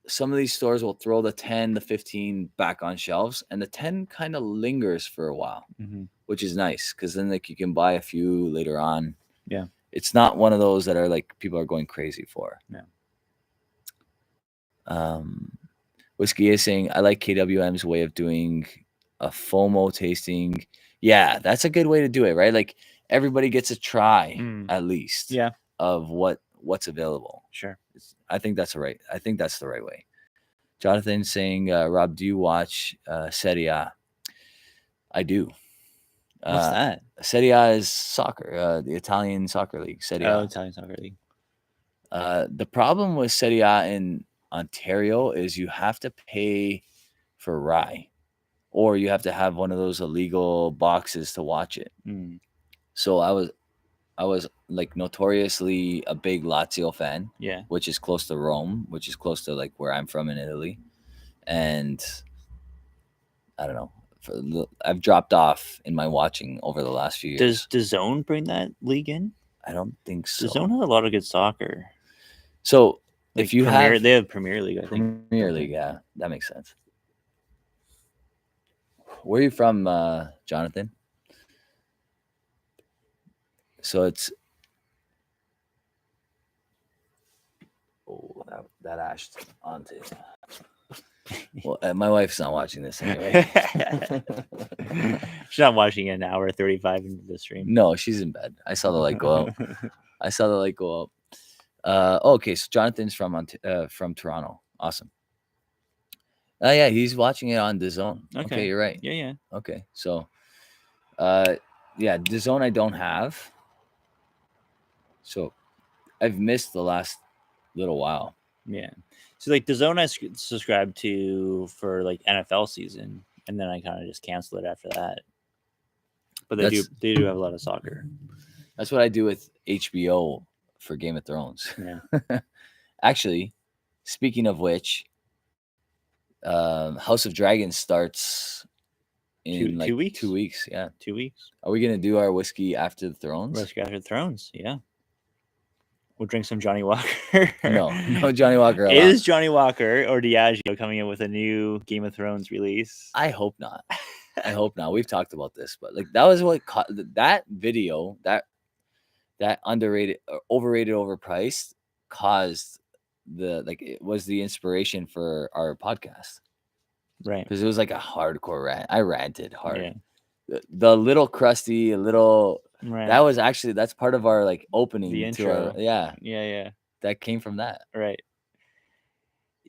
some of these stores will throw the 10, the 15 back on shelves, and the 10 kind of lingers for a while, mm-hmm. which is nice, because then like you can buy a few later on. Yeah. It's not one of those that are like people are going crazy for. Yeah. Whisky is saying, I like KWM's way of doing a FOMO tasting. Yeah, that's a good way to do it, right? Like everybody gets a try at least of what's available. Sure. I think that's right. I think that's the right way. Jonathan saying, Rob, do you watch Serie A? I do. What's that? Serie A is soccer, the Italian soccer league. Serie A. Oh, Italian soccer league. The problem with Serie A in Ontario is you have to pay for rye, or you have to have one of those illegal boxes to watch it. So I was like notoriously a big Lazio fan, which is close to Rome, which is close to like where I'm from in Italy. And I don't know, I've dropped off in my watching over the last few years. Does DAZN bring that league in? I don't think so. DAZN has a lot of good soccer. So Like if you they have Premier League, I think. Premier League, yeah, that makes sense. Where are you from, Jonathan? So it's that ashed onto. Well, my wife's not watching this anyway. She's not watching an hour 35 into the stream. No, she's in bed. I saw the light go out. Okay, so Jonathan's from Toronto. Awesome. Yeah, he's watching it on DAZN. Okay, you're right. Yeah. Okay, so, yeah, DAZN I don't have. So, I've missed the last little while. Yeah. So like DAZN I subscribed to for like NFL season, and then I kind of just canceled it after that. But they do have a lot of soccer. That's what I do with HBO for Game of Thrones. Yeah. Actually, speaking of which, House of Dragons starts in 2 weeks. 2 weeks. Yeah, 2 weeks. Are we gonna do our whiskey after the Thrones? Whiskey after the Thrones. Yeah. We'll drink some Johnny Walker. No Johnny Walker. Is Johnny Walker or Diageo coming in with a new Game of Thrones release? I hope not. I hope not. We've talked about this, but like that was what that video, that underrated, overrated, overpriced, caused it was the inspiration for our podcast, right? Because it was like a hardcore rant. I ranted hard. Yeah. The little crusty, little. Right. That was actually, that's part of our like opening. The intro. Yeah. That came from that. Right.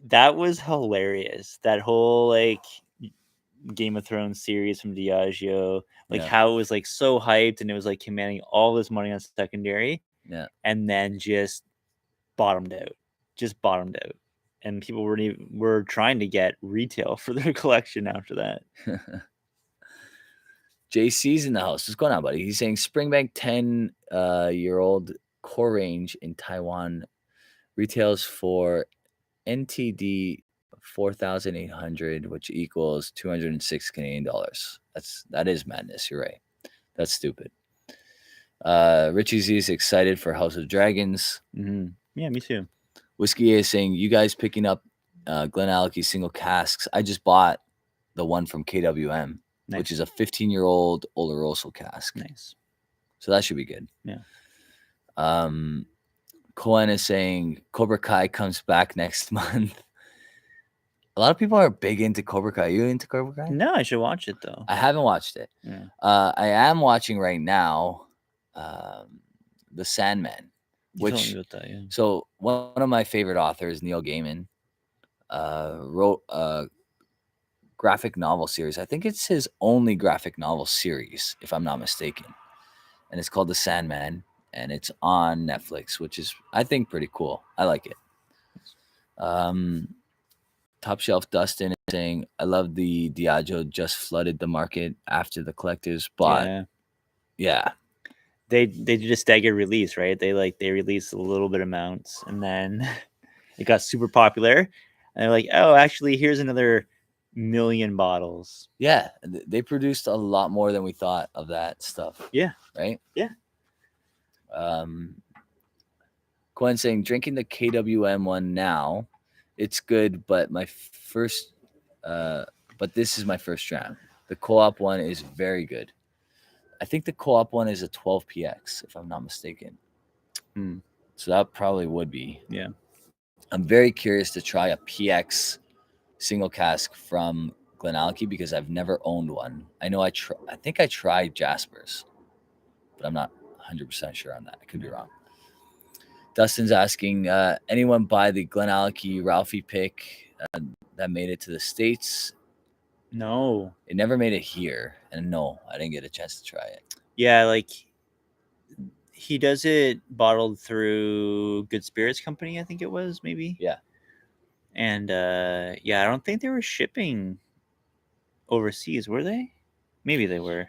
That was hilarious. That whole like Game of Thrones series from Diageo, like how it was like so hyped and it was like commanding all this money on secondary. Yeah. And then just bottomed out. And people were trying to get retail for their collection after that. JC's in the house. What's going on, buddy? He's saying Springbank 10-year-old core range in Taiwan retails for NTD 4,800, which equals 206 Canadian dollars. That is madness. You're right. That's stupid. Richie Z is excited for House of Dragons. Mm-hmm. Yeah, me too. Whiskey is saying, you guys picking up Glenallachie single casks. I just bought the one from KWM. Nice. Which is a 15-year-old Oloroso cask. Nice. So that should be good. Yeah. Cohen is saying Cobra Kai comes back next month. A lot of people are big into Cobra Kai. Are you into Cobra Kai? No, I should watch it though. I haven't watched it. Yeah. I am watching right now The Sandman. You told me about that, yeah. So one of my favorite authors, Neil Gaiman, wrote a graphic novel series. I think it's his only graphic novel series, if I'm not mistaken. And it's called The Sandman, and it's on Netflix, which is, I think, pretty cool. I like it. Top Shelf Dustin is saying, I love the Diageo just flooded the market after the collectors bought. Yeah. They did a staggered release, right? They released a little bit amounts, and then it got super popular. And they're like, oh, actually, here's another 1 million bottles. Yeah, they produced a lot more than we thought of that stuff. Yeah. Right? Yeah. Gwen saying, drinking the KWM one now, it's good, but but this is my first dram. The co-op one is very good. I think the co-op one is a 12PX, if I'm not mistaken. So that probably would be. Yeah. I'm very curious to try a PX single cask from Glenallachie because I've never owned one. I know I think I tried Jasper's, but I'm not 100% sure on that. I could be wrong. Dustin's asking, anyone buy the Glenallachie Ralphie pick that made it to the States? No. It never made it here. And no, I didn't get a chance to try it. Yeah, like he does it bottled through Good Spirits Company, I think it was, maybe. Yeah. And I don't think they were shipping overseas, were they? Maybe they were.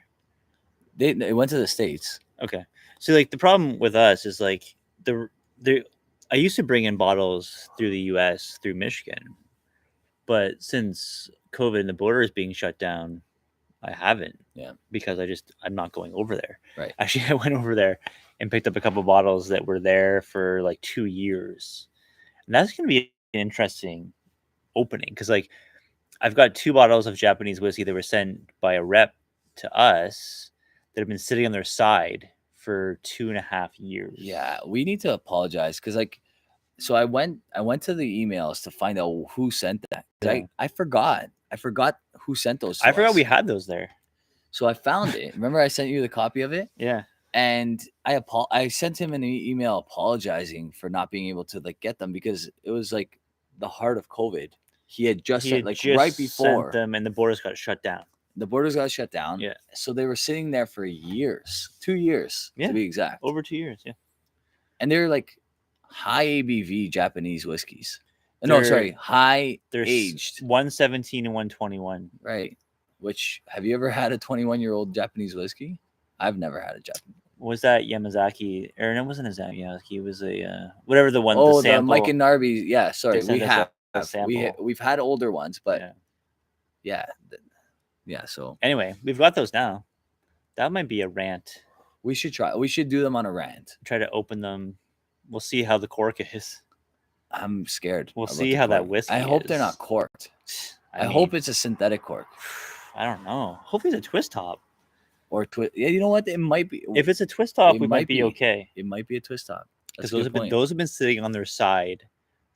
They went to the States. Okay. So like the problem with us is like I used to bring in bottles through the US through Michigan, but since COVID and the border is being shut down, I haven't. Yeah. Because I'm not going over there. Right. Actually, I went over there and picked up a couple bottles that were there for like 2 years. And that's going to be an interesting opening because like I've got 2 bottles of Japanese whiskey that were sent by a rep to us that have been sitting on their side for 2.5 years. Yeah, we need to apologize because like, so I went to the emails to find out who sent that. Yeah. I forgot who sent those. To I forgot us. we had those there. So I found it. Remember, I sent you the copy of it. Yeah. And I sent him an email apologizing for not being able to like get them because it was like the heart of COVID. He had just sent, like just right before sent them, and the borders got shut down. The borders got shut down. Yeah. So they were sitting there for years, 2 years to be exact. Over 2 years. Yeah. And they're like high ABV Japanese whiskeys. No, sorry, high aged. 117 and 121. Right. Which, have you ever had a 21-year-old Japanese whiskey? I've never had a Japanese. Was that Yamazaki? Or no, it wasn't a Yamazaki. It was a whatever the one. Oh, the sample. Mike and Narby. Yeah, sorry, we have. Sample. We've had older ones, but yeah. So anyway, we've got those now. That might be a rant. We should try. We should do them on a rant. Try to open them. We'll see how the cork is. I'm scared. We'll see how that whiskey. I hope they're not corked. I hope it's a synthetic cork. I don't know. Hopefully it's a twist top. Or twist. Yeah, you know what? It might be. If it's a twist top, we might be okay. It might be a twist top. Because those have been sitting on their side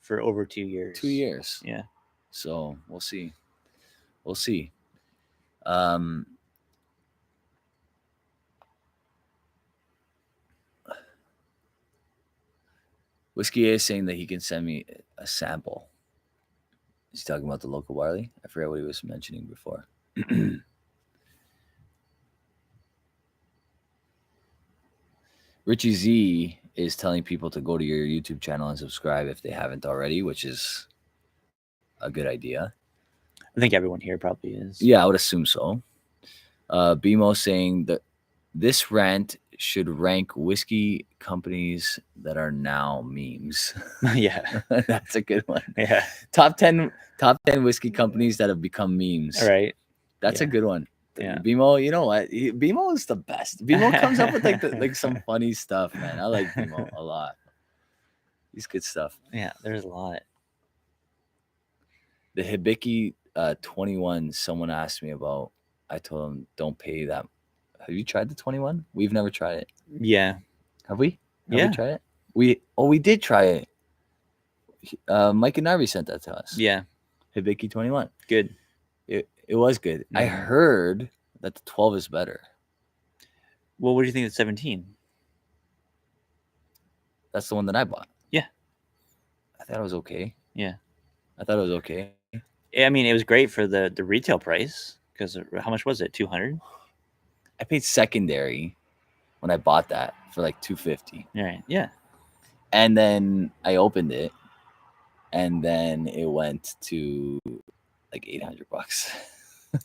for over 2 years. 2 years. Yeah. So we'll see. Whisky is saying that he can send me a sample. He's talking about the local barley. I forgot what he was mentioning before. Richie Z is telling people to go to your YouTube channel and subscribe if they haven't already, which is a good idea. I think everyone here probably is. Yeah, I would assume so. BMO saying that this rant should rank whiskey companies that are now memes. Yeah. That's a good one. Yeah. Top 10 whiskey companies that have become memes. All right. That's a good one. Yeah. BMO, you know what? BMO is the best. BMO comes up with like some funny stuff, man. I like BMO a lot. He's good stuff. Yeah, there's a lot. The Hibiki 21, someone asked me about. I told him, don't pay that. Have you tried the 21? We've never tried it. Yeah. Have we? Have we tried it? We did try it. Mike and Narby sent that to us. Yeah. Hibiki 21. Good. It was good. Mm-hmm. I heard that the 12 is better. Well, what do you think of 17? That's the one that I bought. Yeah. I thought it was okay. Yeah. I thought it was okay. I mean, it was great for the retail price because how much was it? 200? I paid secondary when I bought that for like $250. All right. Yeah. And then I opened it and then it went to like $800.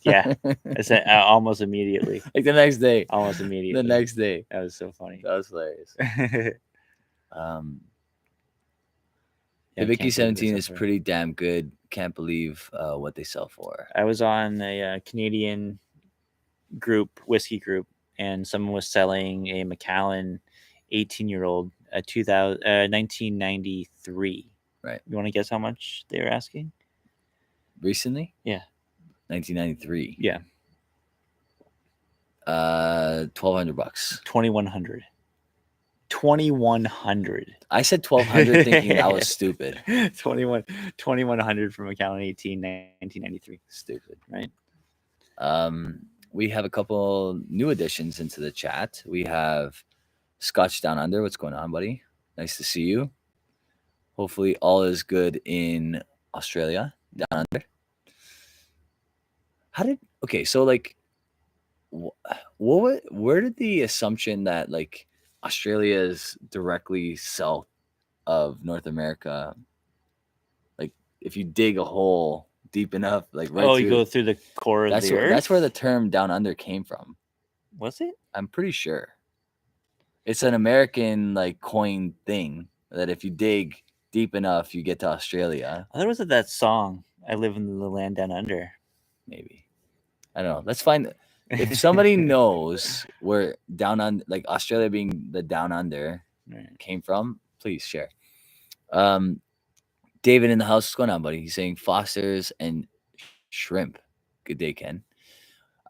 Yeah. I said almost immediately. Like the next day. Almost immediately. The next day. That was so funny. That was hilarious. Hibiki 17 is pretty damn good. Can't believe what they sell for. I was on a Canadian whiskey group, and someone was selling a Macallan 18-year-old, 1993. Right. You want to guess how much they were asking? Recently? Yeah. 1993. Yeah. $1,200. 2,100. 2,100. I said 1,200 thinking that was stupid. 2,100 from Macallan 1993. Stupid. Right? We have a couple new additions into the chat. We have Scotch Down Under. What's going on, buddy? Nice to see you. Hopefully all is good in Australia. Down Under. So like, where did the assumption that like Australia is directly south of North America? Like if you dig a hole deep enough, like right you go through the core of the earth? That's where the term Down Under came from. Was it? I'm pretty sure. It's an American like coined thing that if you dig deep enough, you get to Australia. I thought it was that song, I Live in the Land Down Under. Maybe. I don't know. Let's find If somebody knows where down on like Australia being the down under Right. came from, please share. David in the house, what's going on, buddy? He's saying Foster's and shrimp. Good day, Ken.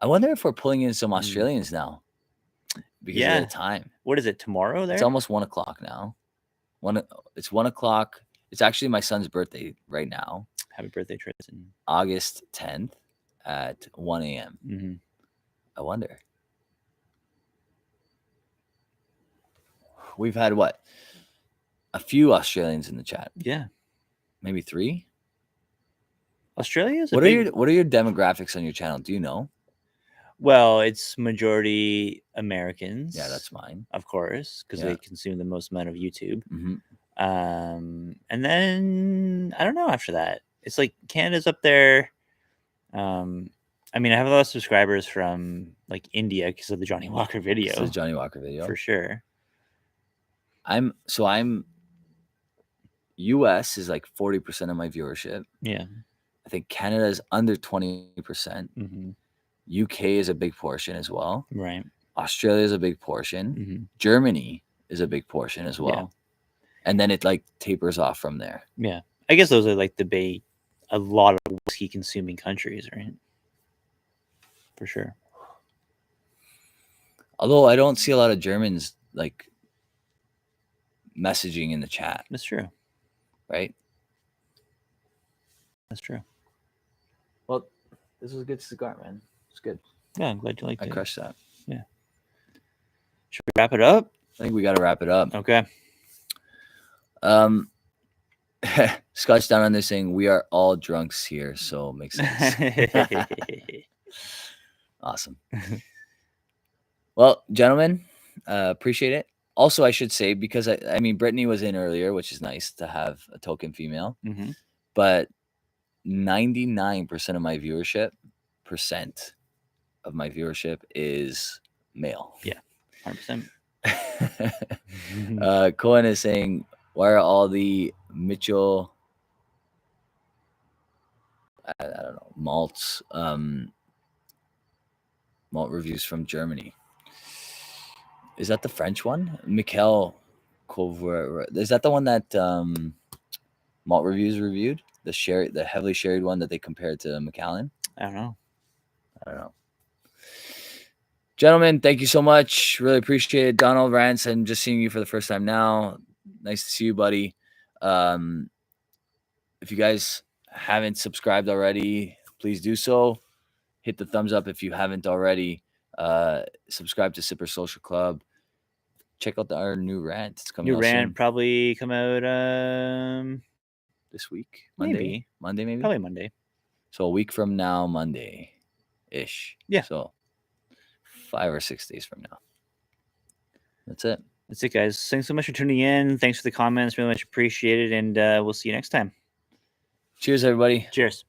I wonder if we're pulling in some Australians now because of the time. What is it, tomorrow there? It's almost 1 o'clock now. It's 1 o'clock. It's actually my son's birthday right now. Happy birthday, Tristan. August 10th at 1 a.m. Mm-hmm. I wonder. We've had what? A few Australians in the chat. Yeah. Maybe 3. Australia is what are your demographics on your channel? Do you know? Well, it's majority Americans. Yeah, that's mine. Of course, because they consume the most amount of YouTube. Mm-hmm. And then I don't know after that. It's like Canada's up there. I mean, I have a lot of subscribers from like India because of the Johnny Walker video. The Johnny Walker video. For sure. I'm US is like 40% of my viewership. Yeah. I think Canada is under 20%. Mm-hmm. UK is a big portion as well. Right. Australia is a big portion. Mm-hmm. Germany is a big portion as well. Yeah. And then it like tapers off from there. Yeah. I guess those are like a lot of whiskey consuming countries, right? For sure. Although I don't see a lot of Germans like messaging in the chat. That's true. Right? That's true. Well, this was a good cigar, man. It's good. Yeah, I'm glad you liked it. I crushed that. Yeah. Should we wrap it up? I think we got to wrap it up. Okay. Scotch down on there saying we are all drunks here, so it makes sense. Awesome. Well, gentlemen, appreciate it. Also, I should say, because I mean, Brittany was in earlier, which is nice to have a token female, but 99% of my viewership is male. Yeah, 100%. Cohen is saying, why are all the Mitchell, I don't know, malt reviews from Germany? Is that the French one? Michael Cover. Is that the one that Malt Reviews reviewed? The heavily sherried one that they compared to Macallan? I don't know. Gentlemen, thank you so much. Really appreciate it. Donald Rants, I'm just seeing you for the first time now. Nice to see you, buddy. If you guys haven't subscribed already, please do so. Hit the thumbs up if you haven't already. Subscribe to Sipper Social Club. Check out our new rant. It's coming out rant soon. Probably come out this week. Monday, maybe. Probably Monday. So a week from now, Monday-ish. Yeah. So 5 or 6 days from now. That's it. That's it, guys. Thanks so much for tuning in. Thanks for the comments. Really much appreciated. And we'll see you next time. Cheers, everybody. Cheers.